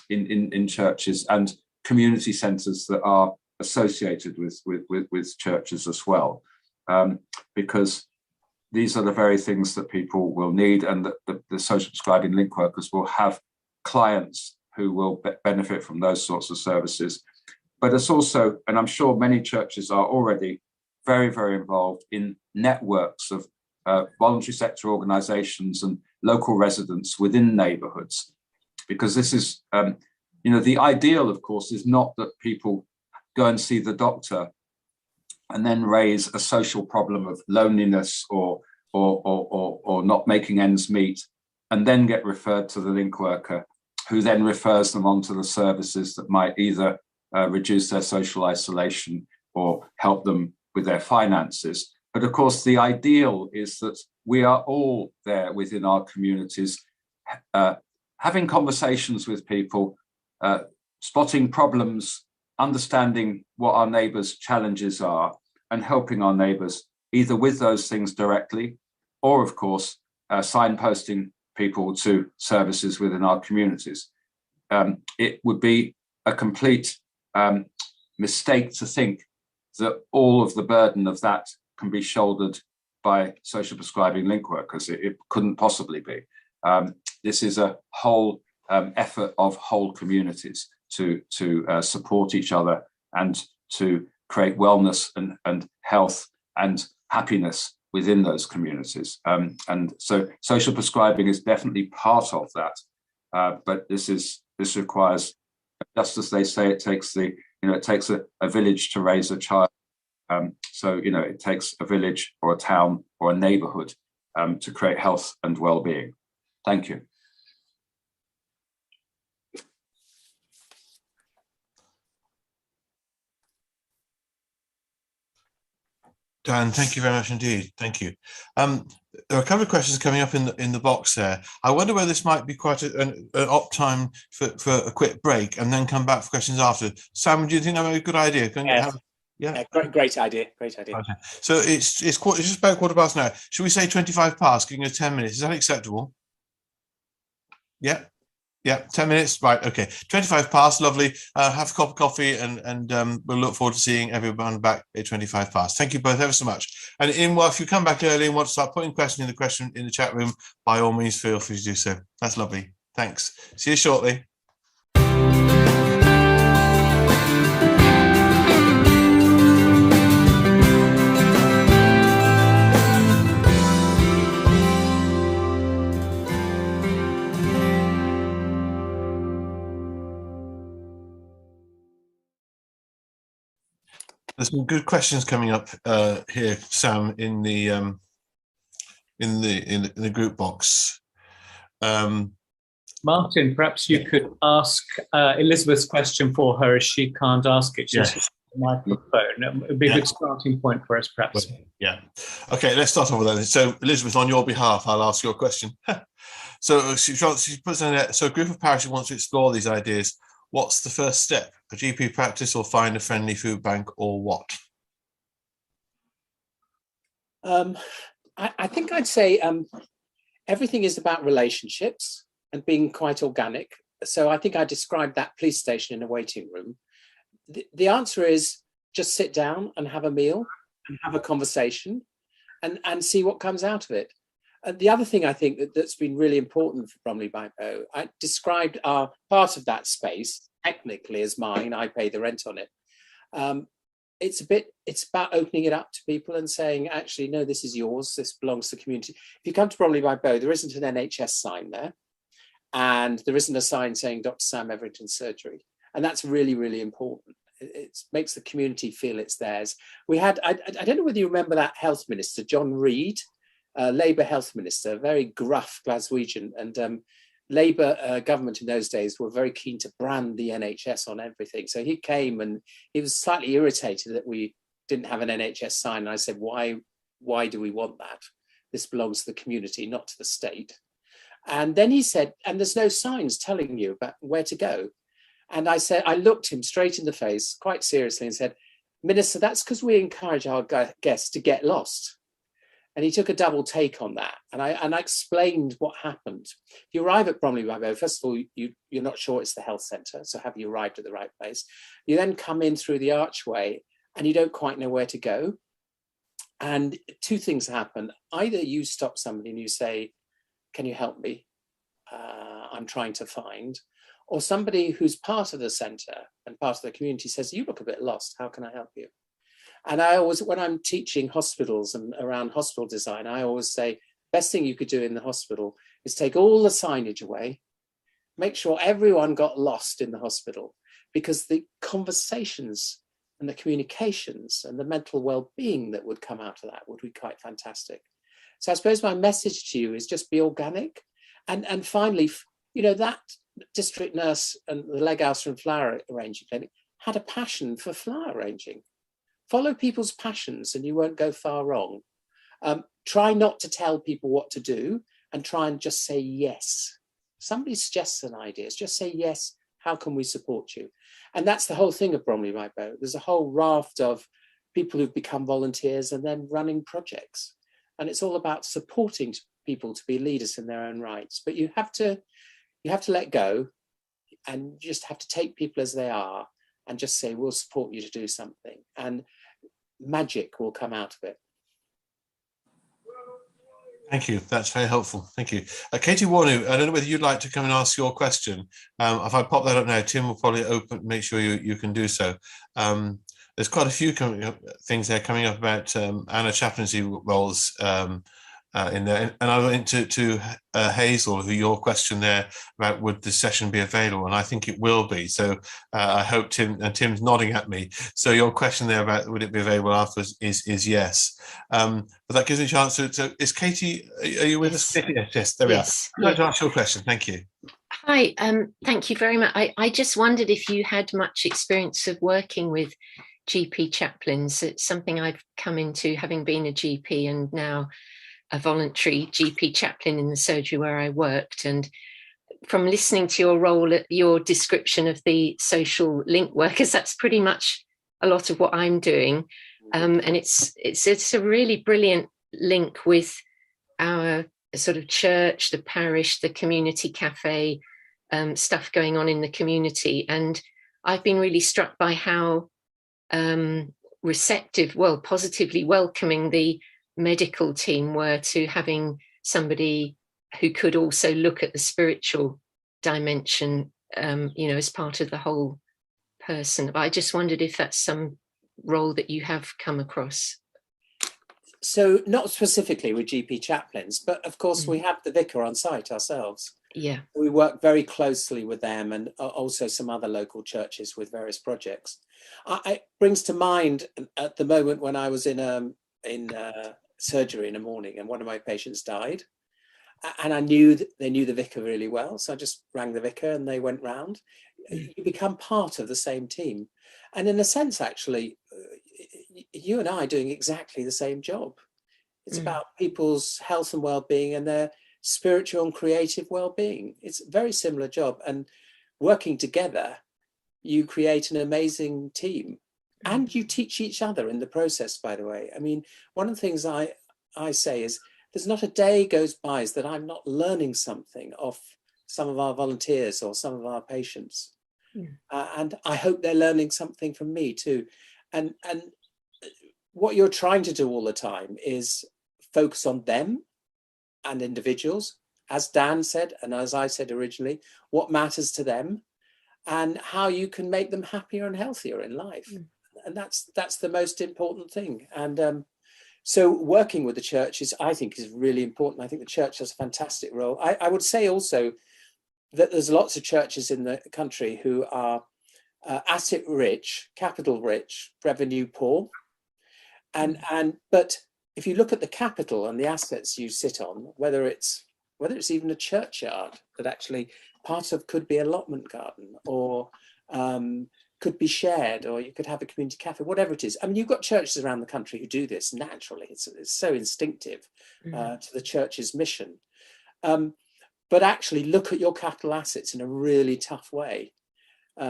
in churches and community centres that are associated with churches as well, because these are the very things that people will need, and that the social prescribing link workers will have clients who will benefit from those sorts of services. But it's also, and I'm sure many churches are already very, very involved in networks of voluntary sector organisations and local residents within neighbourhoods, because this is, you know, the ideal, of course, is not that people go and see the doctor and then raise a social problem of loneliness or not making ends meet, and then get referred to the link worker, who then refers them on to the services that might either reduce their social isolation or help them with their finances. But of course, the ideal is that we are all there within our communities, having conversations with people, spotting problems understanding what our neighbours' challenges are and helping our neighbours either with those things directly or, of course, signposting people to services within our communities. It would be a complete mistake to think that all of the burden of that can be shouldered by social prescribing link workers. It couldn't possibly be. This is a whole effort of whole communities to support each other and to create wellness and health and happiness within those communities. And so social prescribing is definitely part of that. But this requires, just as they say, it takes a village to raise a child. So it takes a village or a town or a neighborhood to create health and well-being. Thank you. Dan, thank you very much indeed. Thank you. There are a couple of questions coming up in the box there. I wonder whether this might be quite an op time for a quick break and then come back for questions after. Sam, do you think that might be a good idea? Yeah, great idea. Great idea. Okay. So it's just about 1:15 now. Should we say 25 past, giving us 10 minutes? Is that acceptable? Yeah. Yeah, 10 minutes. Right. Okay. 25 past. Lovely. Have a cup of coffee and we'll look forward to seeing everyone back at 25 past. Thank you both ever so much. And if you come back early and want to start putting questions in the chat room, by all means, feel free to do so. That's lovely. Thanks. See you shortly. There's some good questions coming up here, Sam, in the group box. Martin, perhaps you could ask Elizabeth's question for her, as she can't ask it. She's Yes. on the microphone. It would be a good starting point for us, perhaps. Yeah. Okay, let's start off with that. So, Elizabeth, on your behalf, I'll ask your question. So she puts in there, so a group of parishes wants to explore these ideas. What's the first step? A GP practice or find a friendly food bank or what? I think I'd say everything is about relationships and being quite organic. So I think I described that police station in a waiting room. The answer is just sit down and have a meal and have a conversation and see what comes out of it. The other thing I think that's been really important for Bromley by Bow, I described our part of that space technically as mine. I pay the rent on it. It's about opening it up to people and saying, actually, no, this is yours. This belongs to the community. If you come to Bromley by Bow, there isn't an NHS sign there. And there isn't a sign saying Dr. Sam Everington Surgery. And that's really, really important. It makes the community feel it's theirs. We had, I don't know whether you remember that health minister, John Reid, Labour health minister, very gruff Glaswegian, and Labour government in those days were very keen to brand the NHS on everything. So he came and he was slightly irritated that we didn't have an NHS sign. And I said, why do we want that? This belongs to the community, not to the state. And then he said, and there's no signs telling you about where to go. And I said, I looked him straight in the face quite seriously and said, Minister, that's because we encourage our guests to get lost. And he took a double take on that. And I explained what happened. If you arrive at Bromley by Bow, first of all, you're not sure it's the health centre. So have you arrived at the right place? You then come in through the archway and you don't quite know where to go. And two things happen. Either you stop somebody and you say, can you help me? I'm trying to find. Or somebody who's part of the centre and part of the community says, you look a bit lost. How can I help you? And I always, when I'm teaching hospitals and around hospital design, I always say, best thing you could do in the hospital is take all the signage away, make sure everyone got lost in the hospital, because the conversations and the communications and the mental well-being that would come out of that would be quite fantastic. So I suppose my message to you is just be organic. And finally, you know, that district nurse and the Leghouse and flower arranging clinic had a passion for flower arranging. Follow people's passions and you won't go far wrong. Try not to tell people what to do and try and just say yes. Somebody suggests an idea, just say yes, How can we support you? And that's the whole thing of Bromley by Bow. There's a whole raft of people who've become volunteers and then running projects. And it's all about supporting people to be leaders in their own rights. But you have to let go, and you just have to take people as they are and just say, we'll support you to do something. And magic will come out of it. Thank you. That's very helpful. Thank you. Katie Warnu, I don't know whether you'd like to come and ask your question. If I pop that up now, Tim will probably make sure you can do so. There's quite a few things there coming up about Anna chaplaincy roles in there. And I went to Hazel, who your question there about would the session be available, and I think it will be. So I hope Tim's nodding at me. So your question there about would it be available afterwards is yes. But that gives me a chance to. So is Katie? Are you with us? Yes. There we are. I'd like to ask your question. Thank you. Hi. Thank you very much. I just wondered if you had much experience of working with GP chaplains. It's something I've come into, having been a GP and now a voluntary GP chaplain in the surgery where I worked. And from listening to your role, your description of the social link workers, that's pretty much a lot of what I'm doing. And it's a really brilliant link with our sort of church, the parish, the community cafe, stuff going on in the community. And I've been really struck by how receptive, positively welcoming the medical team were to having somebody who could also look at the spiritual dimension, as part of the whole person. But I just wondered if that's some role that you have come across. So not specifically with GP chaplains, but of course we have the vicar on site ourselves. Yeah. We work very closely with them and also some other local churches with various projects. It brings to mind at the moment when I was in surgery in the morning and one of my patients died, and I knew that they knew the vicar really well, so I just rang the vicar and they went round. You become part of the same team, and in a sense, actually, you and I are doing exactly the same job. It's about people's health and well-being and their spiritual and creative well-being. It's a very similar job, and working together, you create an amazing team. And you teach each other in the process, by the way. I mean, one of the things I say is there's not a day goes by that I'm not learning something off some of our volunteers or some of our patients. And I hope they're learning something from me too. And what you're trying to do all the time is focus on them and individuals, as Dan said, and as I said originally, what matters to them and how you can make them happier and healthier in life. And that's the most important thing. And so working with the church I think is really important. I think the church has a fantastic role. I would say also that there's lots of churches in the country who are asset rich, capital rich, revenue poor. But if you look at the capital and the assets you sit on, whether it's even a churchyard that actually part of could be allotment garden or could be shared, or you could have a community cafe, whatever it is. I mean, you've got churches around the country who do this naturally. It's so instinctive to the church's mission. But actually look at your capital assets in a really tough way.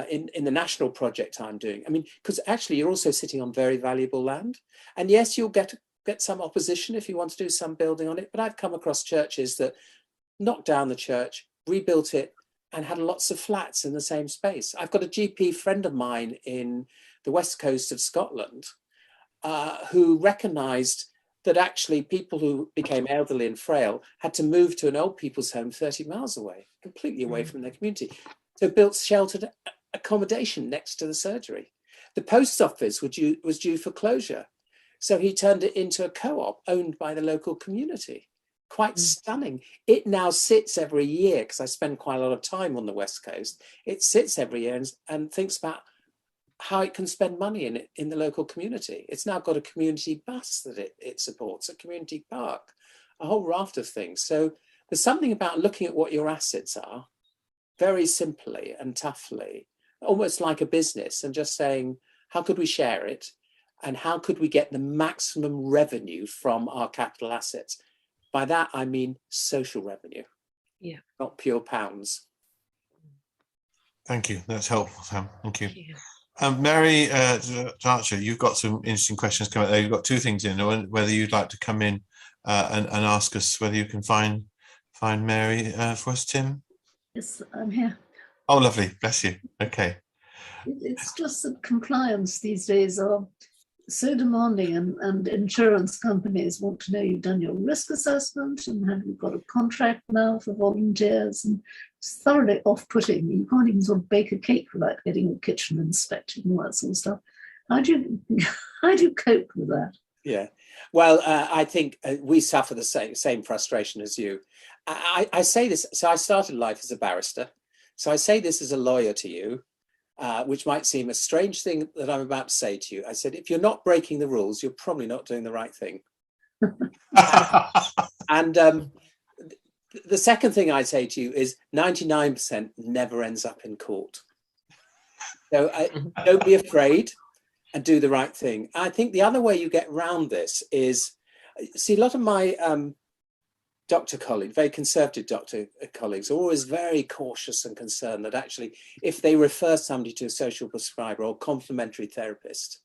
In the national project I'm doing, I mean, because actually you're also sitting on very valuable land. And yes, you'll get some opposition if you want to do some building on it. But I've come across churches that knocked down the church, rebuilt it, and had lots of flats in the same space. I've got a GP friend of mine in the west coast of Scotland who recognised that actually people who became elderly and frail had to move to an old people's home 30 miles away, completely away from their community. So built sheltered accommodation next to the surgery. The post office was due for closure. So he turned it into a co-op owned by the local community. Quite stunning. It now sits every year, because I spend quite a lot of time on the West Coast. It sits every year and thinks about how it can spend money in the local community. It's now got a community bus that it supports, a community park, a whole raft of things. So there's something about looking at what your assets are very simply and toughly, almost like a business, and just saying, how could we share it? And how could we get the maximum revenue from our capital assets? By that, I mean social revenue, not pure pounds. Thank you. That's helpful, Sam. Thank you. Yeah. Mary Archer, you've got some interesting questions coming there. You've got two things in, whether you'd like to come in and ask us whether you can find Mary for us, Tim. Yes, I'm here. Oh, lovely. Bless you. Okay. It's just that compliance these days are so demanding, and insurance companies want to know you've done your risk assessment and have you got a contract now for volunteers, and it's thoroughly off-putting. You can't even sort of bake a cake without getting your kitchen inspected and all that sort of stuff. How do you cope with that? Yeah, well, I think we suffer the same frustration as you. I say this, so I started life as a barrister. So I say this as a lawyer to you, which might seem a strange thing that I'm about to say to you. I said, if you're not breaking the rules, you're probably not doing the right thing. And the second thing I say to you is 99% never ends up in court. So don't be afraid and do the right thing. I think the other way you get around this is, see, a lot of my doctor colleagues, very conservative doctor colleagues, are always very cautious and concerned that actually, if they refer somebody to a social prescriber or complementary therapist,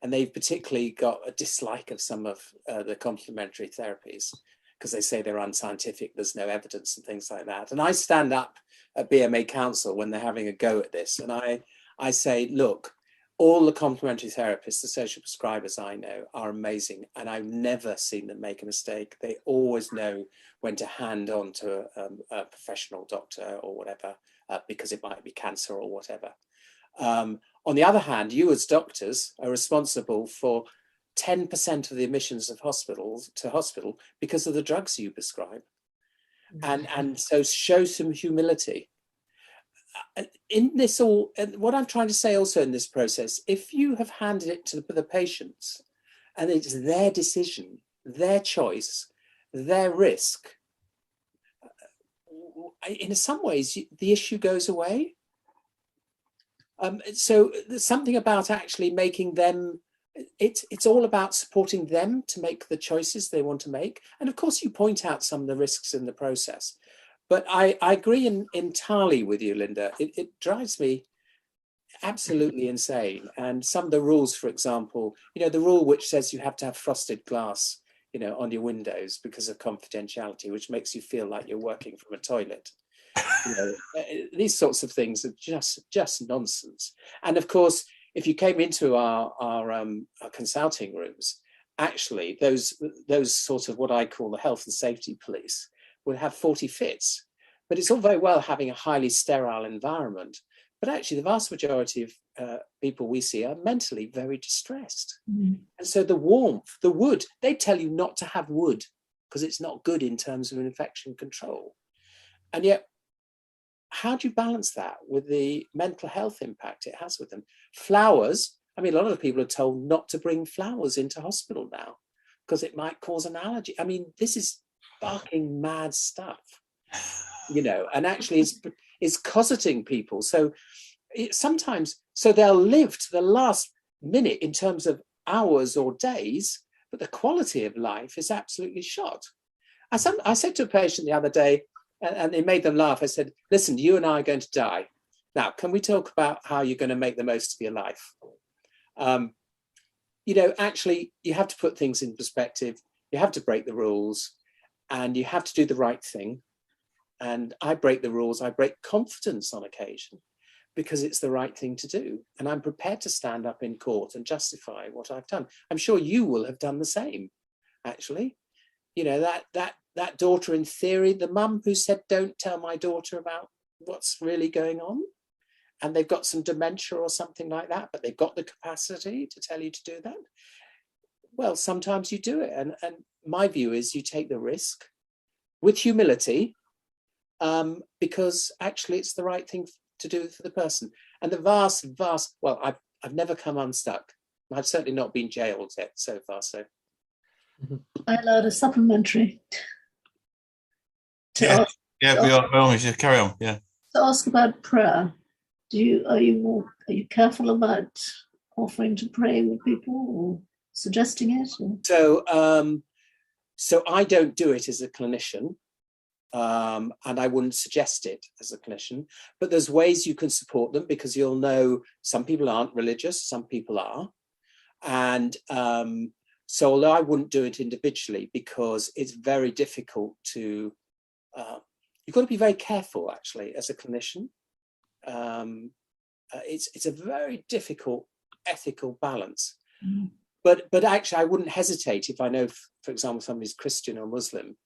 and they've particularly got a dislike of some of the complementary therapies because they say they're unscientific, there's no evidence and things like that. And I stand up at BMA Council when they're having a go at this, and I say, look, all the complementary therapists, the social prescribers I know, are amazing, and I've never seen them make a mistake. They always know when to hand on to a professional doctor or whatever, because it might be cancer or whatever. On the other hand, you as doctors are responsible for 10% of the admissions of hospitals to hospital because of the drugs you prescribe. And so show some humility. In this all, and what I'm trying to say also in this process, if you have handed it to the patients and it's their decision, their choice, their risk, in some ways the issue goes away. So there's something about actually making them, it's all about supporting them to make the choices they want to make. And of course you point out some of the risks in the process. But I agree entirely with you, Linda. It drives me absolutely insane. And some of the rules, for example, the rule which says you have to have frosted glass, on your windows because of confidentiality, which makes you feel like you're working from a toilet. These sorts of things are just nonsense. And of course, if you came into our consulting rooms, actually those sort of what I call the health and safety police would have 40 fits. But it's all very well having a highly sterile environment. But actually, the vast majority of people we see are mentally very distressed. Mm. And so the warmth, the wood, they tell you not to have wood because it's not good in terms of infection control. And yet, how do you balance that with the mental health impact it has with them? Flowers, I mean, a lot of people are told not to bring flowers into hospital now because it might cause an allergy. I mean, this is barking mad stuff, and actually is cosseting people. So sometimes, they'll live to the last minute in terms of hours or days, but the quality of life is absolutely shot. I said to a patient the other day, and it made them laugh. I said, listen, you and I are going to die. Now, can we talk about how you're going to make the most of your life? Actually, you have to put things in perspective. You have to break the rules. And you have to do the right thing. And I break the rules. I break confidence on occasion because it's the right thing to do. And I'm prepared to stand up in court and justify what I've done. I'm sure you will have done the same, actually. That daughter, in theory, the mum who said, don't tell my daughter about what's really going on. And they've got some dementia or something like that, but they've got the capacity to tell you to do that. Well, sometimes you do it. And my view is you take the risk with humility because actually it's the right thing to do for the person. And the vast, well, I've never come unstuck. I've certainly not been jailed yet so far. So I allowed a supplementary to ask, we are. Well, just carry on. Yeah. To ask about prayer. Are you careful about offering to pray with people or suggesting it? Or? So I don't do it as a clinician. and I wouldn't suggest it as a clinician, but there's ways you can support them, because you'll know some people aren't religious, some people are. And so although I wouldn't do it individually, because it's very difficult to, you've got to be very careful actually as a clinician. It's a very difficult ethical balance. But actually I wouldn't hesitate if I know, for example, somebody's Christian or Muslim,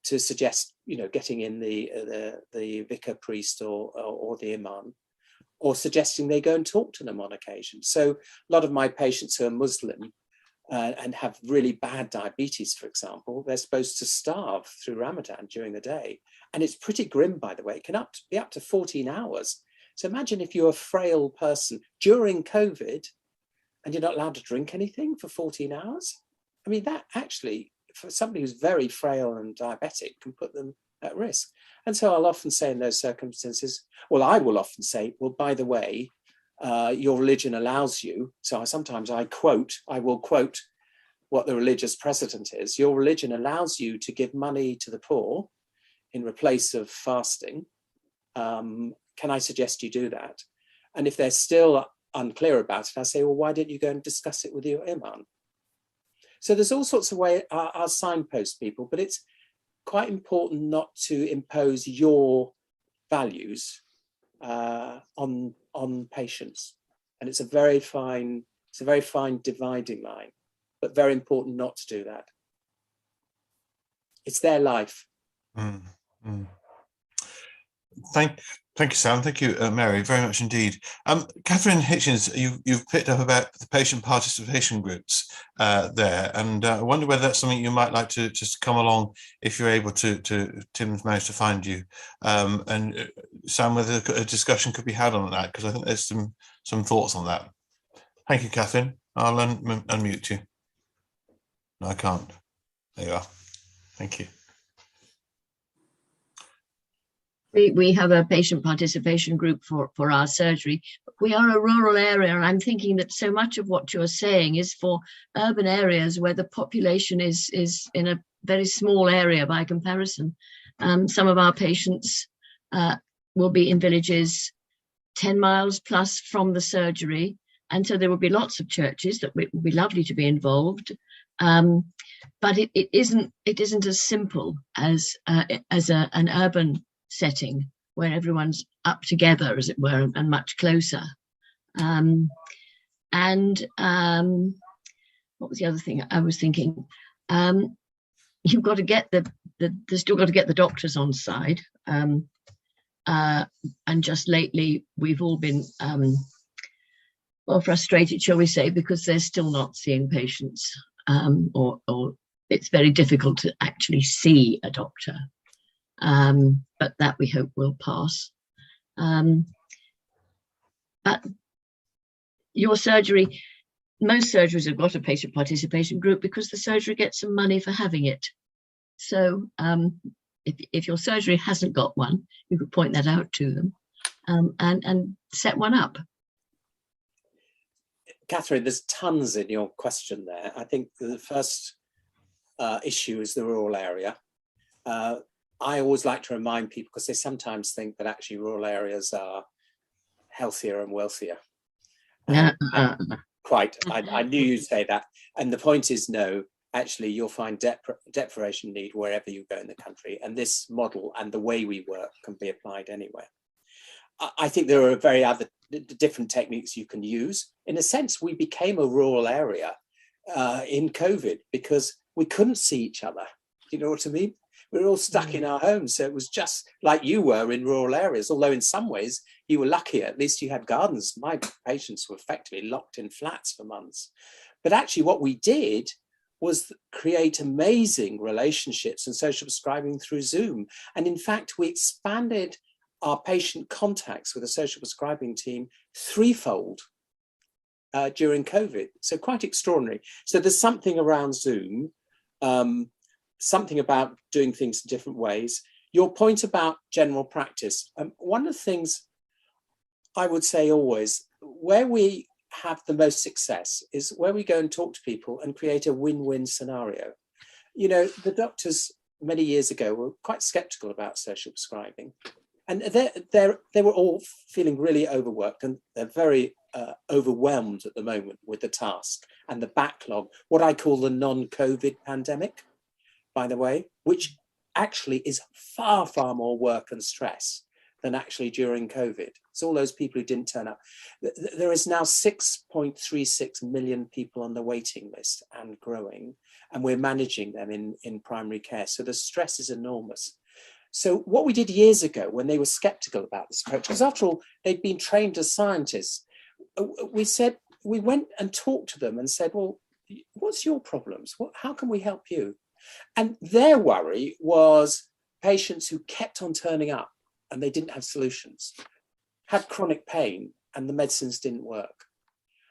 to suggest, getting in the vicar, priest, or the imam, or suggesting they go and talk to them on occasion. So a lot of my patients who are Muslim and have really bad diabetes, for example, they're supposed to starve through Ramadan during the day. And it's pretty grim, by the way. It can be up to 14 hours. So imagine if you're a frail person during COVID and you're not allowed to drink anything for 14 hours. I mean, that actually, for somebody who's very frail and diabetic, can put them at risk. And so I'll often say in those circumstances, I will often say, well, by the way, your religion allows you. So sometimes I will quote what the religious precedent is. Your religion allows you to give money to the poor in replace of fasting. Can I suggest you do that? And if they're still unclear about it, I say, well, why don't you go and discuss it with your imam? So there's all sorts of ways I'll signpost people, but it's quite important not to impose your values on patients. And it's a very fine dividing line, but very important not to do that. It's their life. Thank you, Sam. Thank you, Mary, very much indeed. Catherine Hitchens, you've picked up about the patient participation groups there, and I wonder whether that's something you might like to just come along if you're able to. Tim's managed to find you, and Sam, whether a discussion could be had on that, because I think there's some thoughts on that. Thank you, Catherine. I'll unmute you. No, I can't. There you are. Thank you. We have a patient participation group for our surgery. We are a rural area, and I'm thinking that so much of what you're saying is for urban areas where the population is in a very small area by comparison. Some of our patients will be in villages 10 miles plus from the surgery, and so there will be lots of churches that would be lovely to be involved. But it isn't as simple as an urban setting where everyone's up together, as it were, and much closer. What was the other thing I was thinking? You've got to get there's still got to get the doctors on side. And just lately, we've all been frustrated, shall we say, because they're still not seeing patients, or it's very difficult to actually see a doctor. But that we hope will pass. But your surgery, most surgeries have got a patient participation group because the surgery gets some money for having it. So if your surgery hasn't got one, you could point that out to them and set one up. Catherine, there's tons in your question there. I think the first issue is the rural area. I always like to remind people, because they sometimes think that actually rural areas are healthier and wealthier. Quite, I knew you'd say that. And the point is, no, actually you'll find deprivation need wherever you go in the country. And this model and the way we work can be applied anywhere. I think there are very other different techniques you can use. In a sense, we became a rural area in COVID because we couldn't see each other. Do you know what I mean? We were all stuck in our homes. So it was just like you were in rural areas, although in some ways you were luckier. At least you had gardens. My patients were effectively locked in flats for months. But actually what we did was create amazing relationships and social prescribing through Zoom. And in fact, we expanded our patient contacts with the social prescribing team threefold during COVID. So quite extraordinary. So there's something around Zoom, something about doing things in different ways. Your point about general practice, one of the things I would say always, where we have the most success is where we go and talk to people and create a win-win scenario. You know, the doctors many years ago were quite skeptical about social prescribing. And they were all feeling really overworked, and they're very overwhelmed at the moment with the task and the backlog, what I call the non-COVID pandemic, by the way, which actually is far, far more work and stress than actually during COVID. It's all those people who didn't turn up. There is now 6.36 million people on the waiting list and growing, and we're managing them in primary care. So the stress is enormous. So what we did years ago when they were skeptical about this approach, because after all, they'd been trained as scientists, we went and talked to them and said, well, what's your problems? How can we help you? And their worry was patients who kept on turning up and they didn't have solutions, had chronic pain and the medicines didn't work.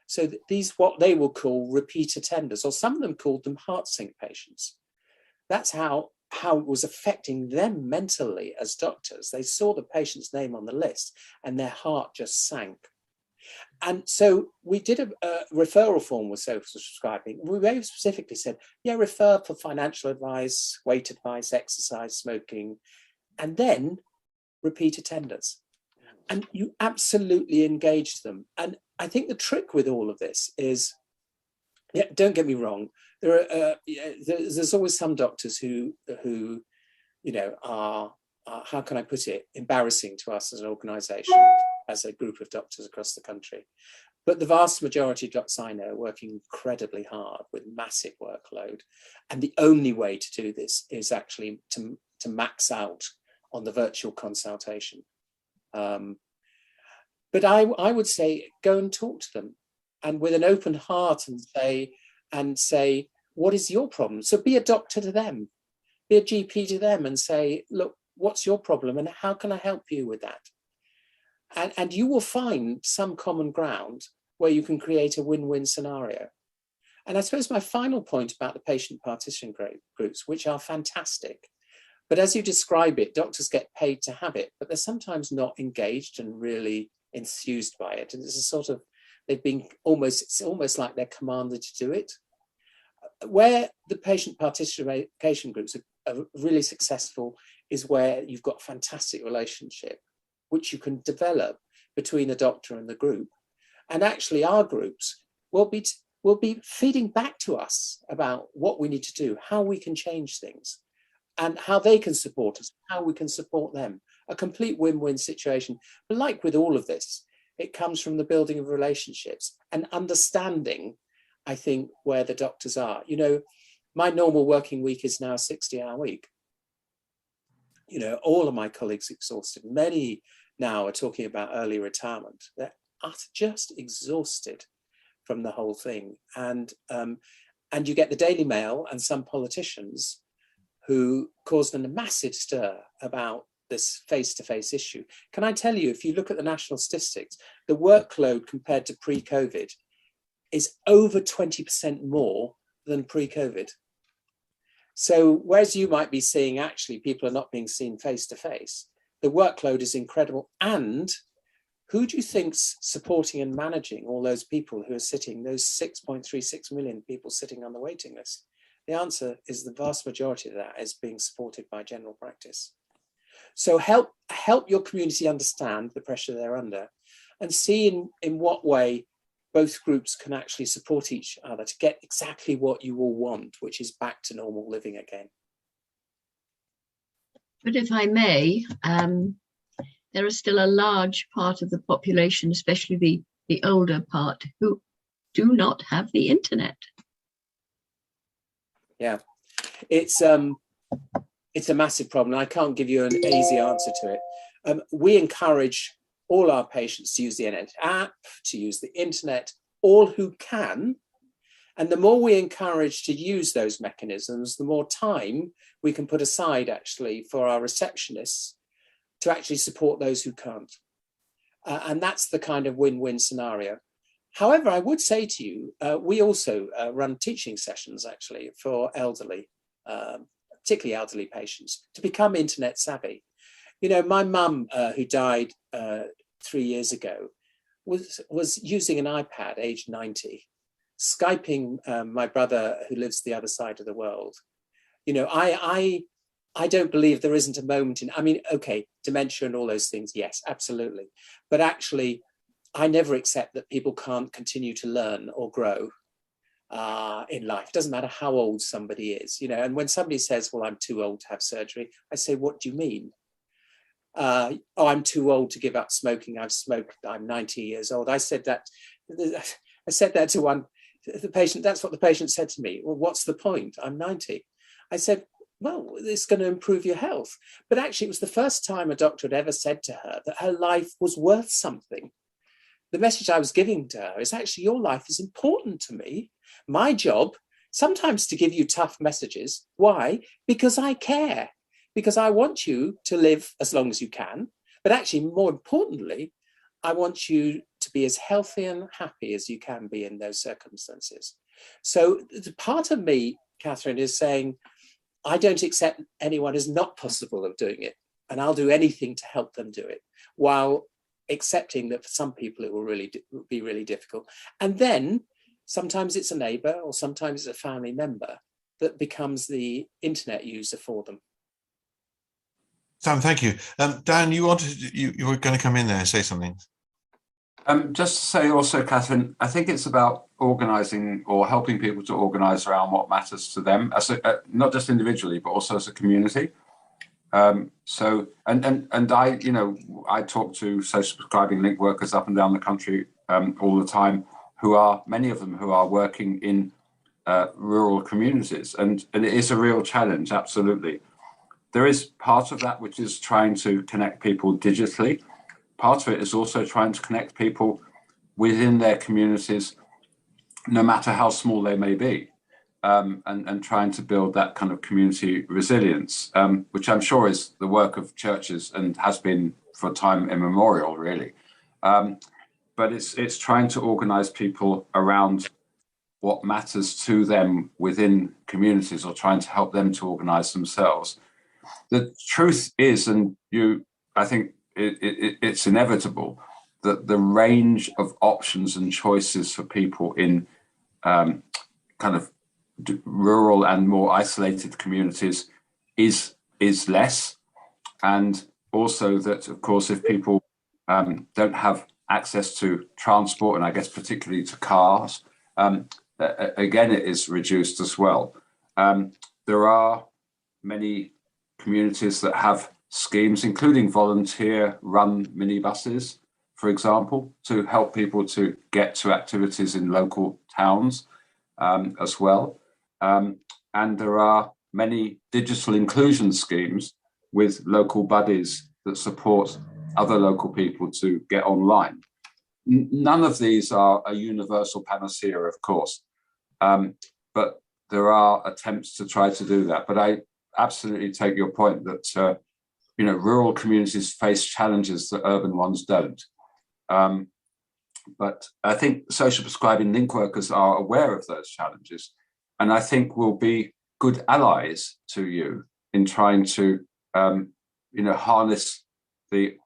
So these, what they will call repeat attenders, or some of them called them heart sink patients. That's how it was affecting them mentally as doctors. They saw the patient's name on the list and their heart just sank. And so we did a referral form with social prescribing. We very specifically said, yeah, refer for financial advice, weight advice, exercise, smoking, and then repeat attenders. And you absolutely engage them. And I think the trick with all of this is, yeah, don't get me wrong, there's always some doctors who you know, are how can I put it, embarrassing to us as an organisation, as a group of doctors across the country. But the vast majority of doctors I know are working incredibly hard with massive workload. And the only way to do this is actually to max out on the virtual consultation. But I would say, go and talk to them, and with an open heart, and say, what is your problem? So be a doctor to them, be a GP to them, and say, look, what's your problem and how can I help you with that? And you will find some common ground where you can create a win-win scenario. And I suppose my final point about the patient partition groups, which are fantastic, but as you describe it, doctors get paid to have it, but they're sometimes not engaged and really enthused by it. And it's a sort of, it's almost like they're commanded to do it. Where the patient participation groups are really successful is where you've got a fantastic relationship, which you can develop between the doctor and the group. And actually our groups will be feeding back to us about what we need to do, how we can change things, and how they can support us, how we can support them. A complete win-win situation. But like with all of this, it comes from the building of relationships and understanding, I think, where the doctors are. You know, my normal working week is now a 60-hour week. You know, all of my colleagues exhausted. Many now are talking about early retirement. They're just exhausted from the whole thing. And you get the Daily Mail and some politicians who caused a massive stir about this face-to-face issue. Can I tell you, if you look at the national statistics, the workload compared to pre-COVID is over 20% more than pre-COVID. So whereas you might be seeing actually people are not being seen face-to-face, the workload is incredible. And who do you think's supporting and managing all those people who are sitting, those 6.36 million people sitting on the waiting list? The answer is the vast majority of that is being supported by general practice. So help your community understand the pressure they're under, and see in what way both groups can actually support each other to get exactly what you all want, which is back to normal living again. But if I may, there is still a large part of the population, especially the older part, who do not have the internet. Yeah, it's a massive problem. I can't give you an easy answer to it. We encourage all our patients to use the NHS app, to use the internet, all who can. And the more we encourage to use those mechanisms, the more time we can put aside actually for our receptionists to actually support those who can't. And that's the kind of win-win scenario. However, I would say to you, we also run teaching sessions actually for elderly, particularly elderly patients, to become internet savvy. You know, my mum, who died 3 years ago, was using an iPad, aged 90, Skyping my brother who lives the other side of the world. You know, I I don't believe there isn't a moment in, I mean, okay, dementia and all those things, yes, absolutely. But actually, I never accept that people can't continue to learn or grow in life. It doesn't matter how old somebody is, you know. And when somebody says, well, I'm too old to have surgery, I say, what do you mean? Oh, I'm too old to give up smoking. I've smoked, I'm 90 years old. I said that to one, the patient, that's what the patient said to me. Well, what's the point? I'm 90. I said, well, it's going to improve your health. But actually, it was the first time a doctor had ever said to her that her life was worth something. The message I was giving to her is actually, your life is important to me. My job, sometimes to give you tough messages. Why? Because I care. Because I want you to live as long as you can. But actually, more importantly, I want you to be as healthy and happy as you can be in those circumstances. So the part of me, Catherine, is saying, I don't accept anyone as not possible of doing it. And I'll do anything to help them do it, while accepting that for some people it will really be really difficult. And then sometimes it's a neighbour or sometimes it's a family member that becomes the internet user for them. Sam, thank you. Dan, you were going to come in there and say something. Just to say also, Catherine, I think it's about organising or helping people to organise around what matters to them, as not just individually, but also as a community. So I, you know, I talk to social prescribing link workers up and down the country all the time, many of them who are working in rural communities, and it is a real challenge, absolutely. There is part of that which is trying to connect people digitally. Part of it is also trying to connect people within their communities, no matter how small they may be, and trying to build that kind of community resilience, which I'm sure is the work of churches and has been for time immemorial, really. But it's trying to organize people around what matters to them within communities, or trying to help them to organize themselves. The truth is, and I think it's inevitable, that the range of options and choices for people in kind of rural and more isolated communities is less. And also that, of course, if people don't have access to transport, and I guess particularly to cars, again, it is reduced as well. There are many communities that have schemes, including volunteer-run minibuses, for example, to help people to get to activities in local towns as well. And there are many digital inclusion schemes with local buddies that support other local people to get online. None of these are a universal panacea, of course, but there are attempts to try to do that. But I absolutely take your point that you know, rural communities face challenges that urban ones don't. But I think social prescribing link workers are aware of those challenges, and I think will be good allies to you in trying to, you know, harness the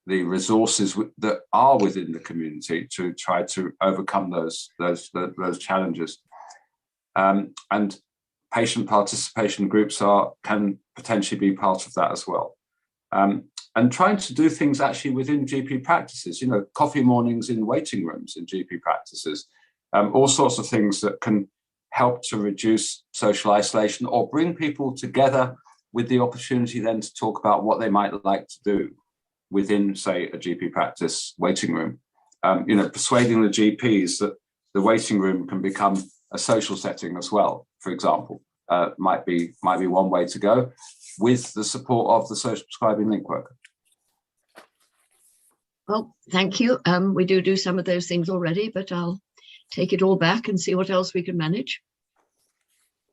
resources that are within the community to try to overcome those challenges. And patient participation groups can potentially be part of that as well. And trying to do things actually within GP practices, you know, coffee mornings in waiting rooms in GP practices, all sorts of things that can help to reduce social isolation or bring people together with the opportunity then to talk about what they might like to do within, say, a GP practice waiting room. You know, persuading the GPs that the waiting room can become a social setting as well, for example, might be one way to go, with the support of the social prescribing link worker. Well, thank you. We do some of those things already, but I'll take it all back and see what else we can manage.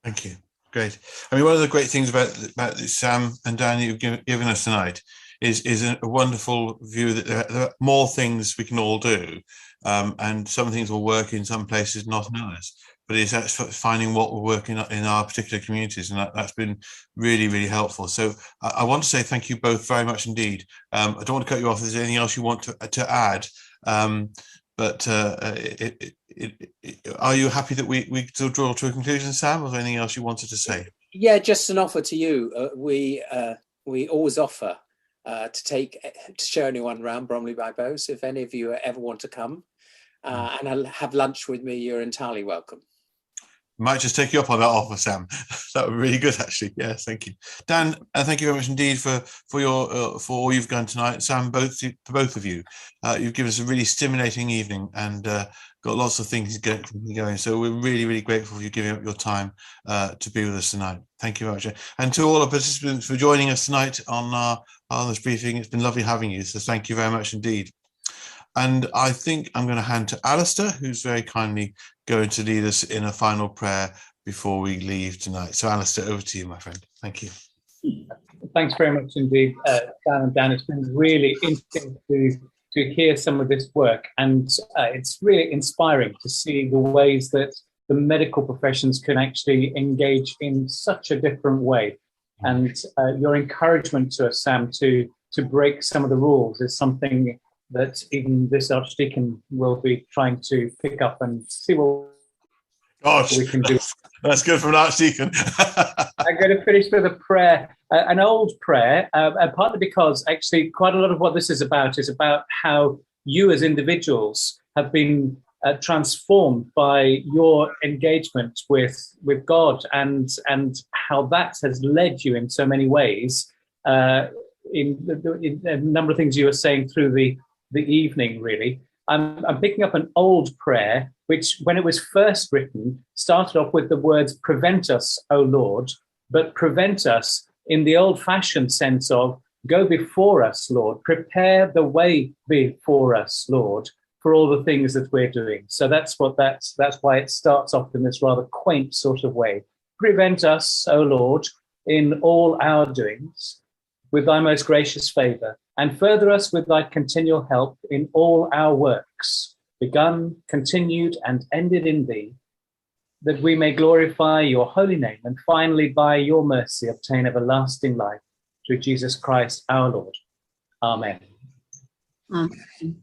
Thank you. Great. I mean, one of the great things about Sam and Dan you've given us tonight is a wonderful view that there are more things we can all do, and some things will work in some places, not in others. But it's actually finding what will work in our particular communities, and that's been really, really helpful. So I want to say thank you both very much indeed. I don't want to cut you off if there's anything else you want to add, but are you happy that we draw to a conclusion, Sam, or is there anything else you wanted to say? Yeah, just an offer to you. We always offer to show anyone around Bromley by Bow. So if any of you ever want to come and I'll have lunch with me, you're entirely welcome. Might just take you up on that offer, Sam. That would be really good, actually. Yes, thank you, Dan. Thank you very much indeed for all you've done tonight, Sam. Both of you, you've given us a really stimulating evening and got lots of things going. So we're really, really grateful for you giving up your time to be with us tonight. Thank you very much, and to all our participants for joining us tonight on this briefing. It's been lovely having you. So thank you very much indeed. And I think I'm going to hand to Alistair, who's very kindly going to lead us in a final prayer before we leave tonight. So Alistair, over to you, my friend. Thank you. Thanks very much indeed, Sam and Dan. It's been really interesting to hear some of this work, and it's really inspiring to see the ways that the medical professions can actually engage in such a different way. And your encouragement to us, Sam, to break some of the rules is something that even this Archdeacon will be trying to pick up and see what we can do. That's good from an Archdeacon. I'm going to finish with a prayer, an old prayer, partly because actually quite a lot of what this is about how you as individuals have been transformed by your engagement with God, and how that has led you in so many ways. In a number of things you were saying through the evening, really. I'm picking up an old prayer, which when it was first written, started off with the words, "Prevent us, O Lord," but prevent us in the old-fashioned sense of, go before us, Lord, prepare the way before us, Lord, for all the things that we're doing. So that's why it starts off in this rather quaint sort of way. Prevent us, O Lord, in all our doings, with thy most gracious favour, and further us with thy continual help in all our works, begun, continued, and ended in thee, that we may glorify your holy name, and finally, by your mercy, obtain everlasting life, through Jesus Christ our Lord. Amen. Amen.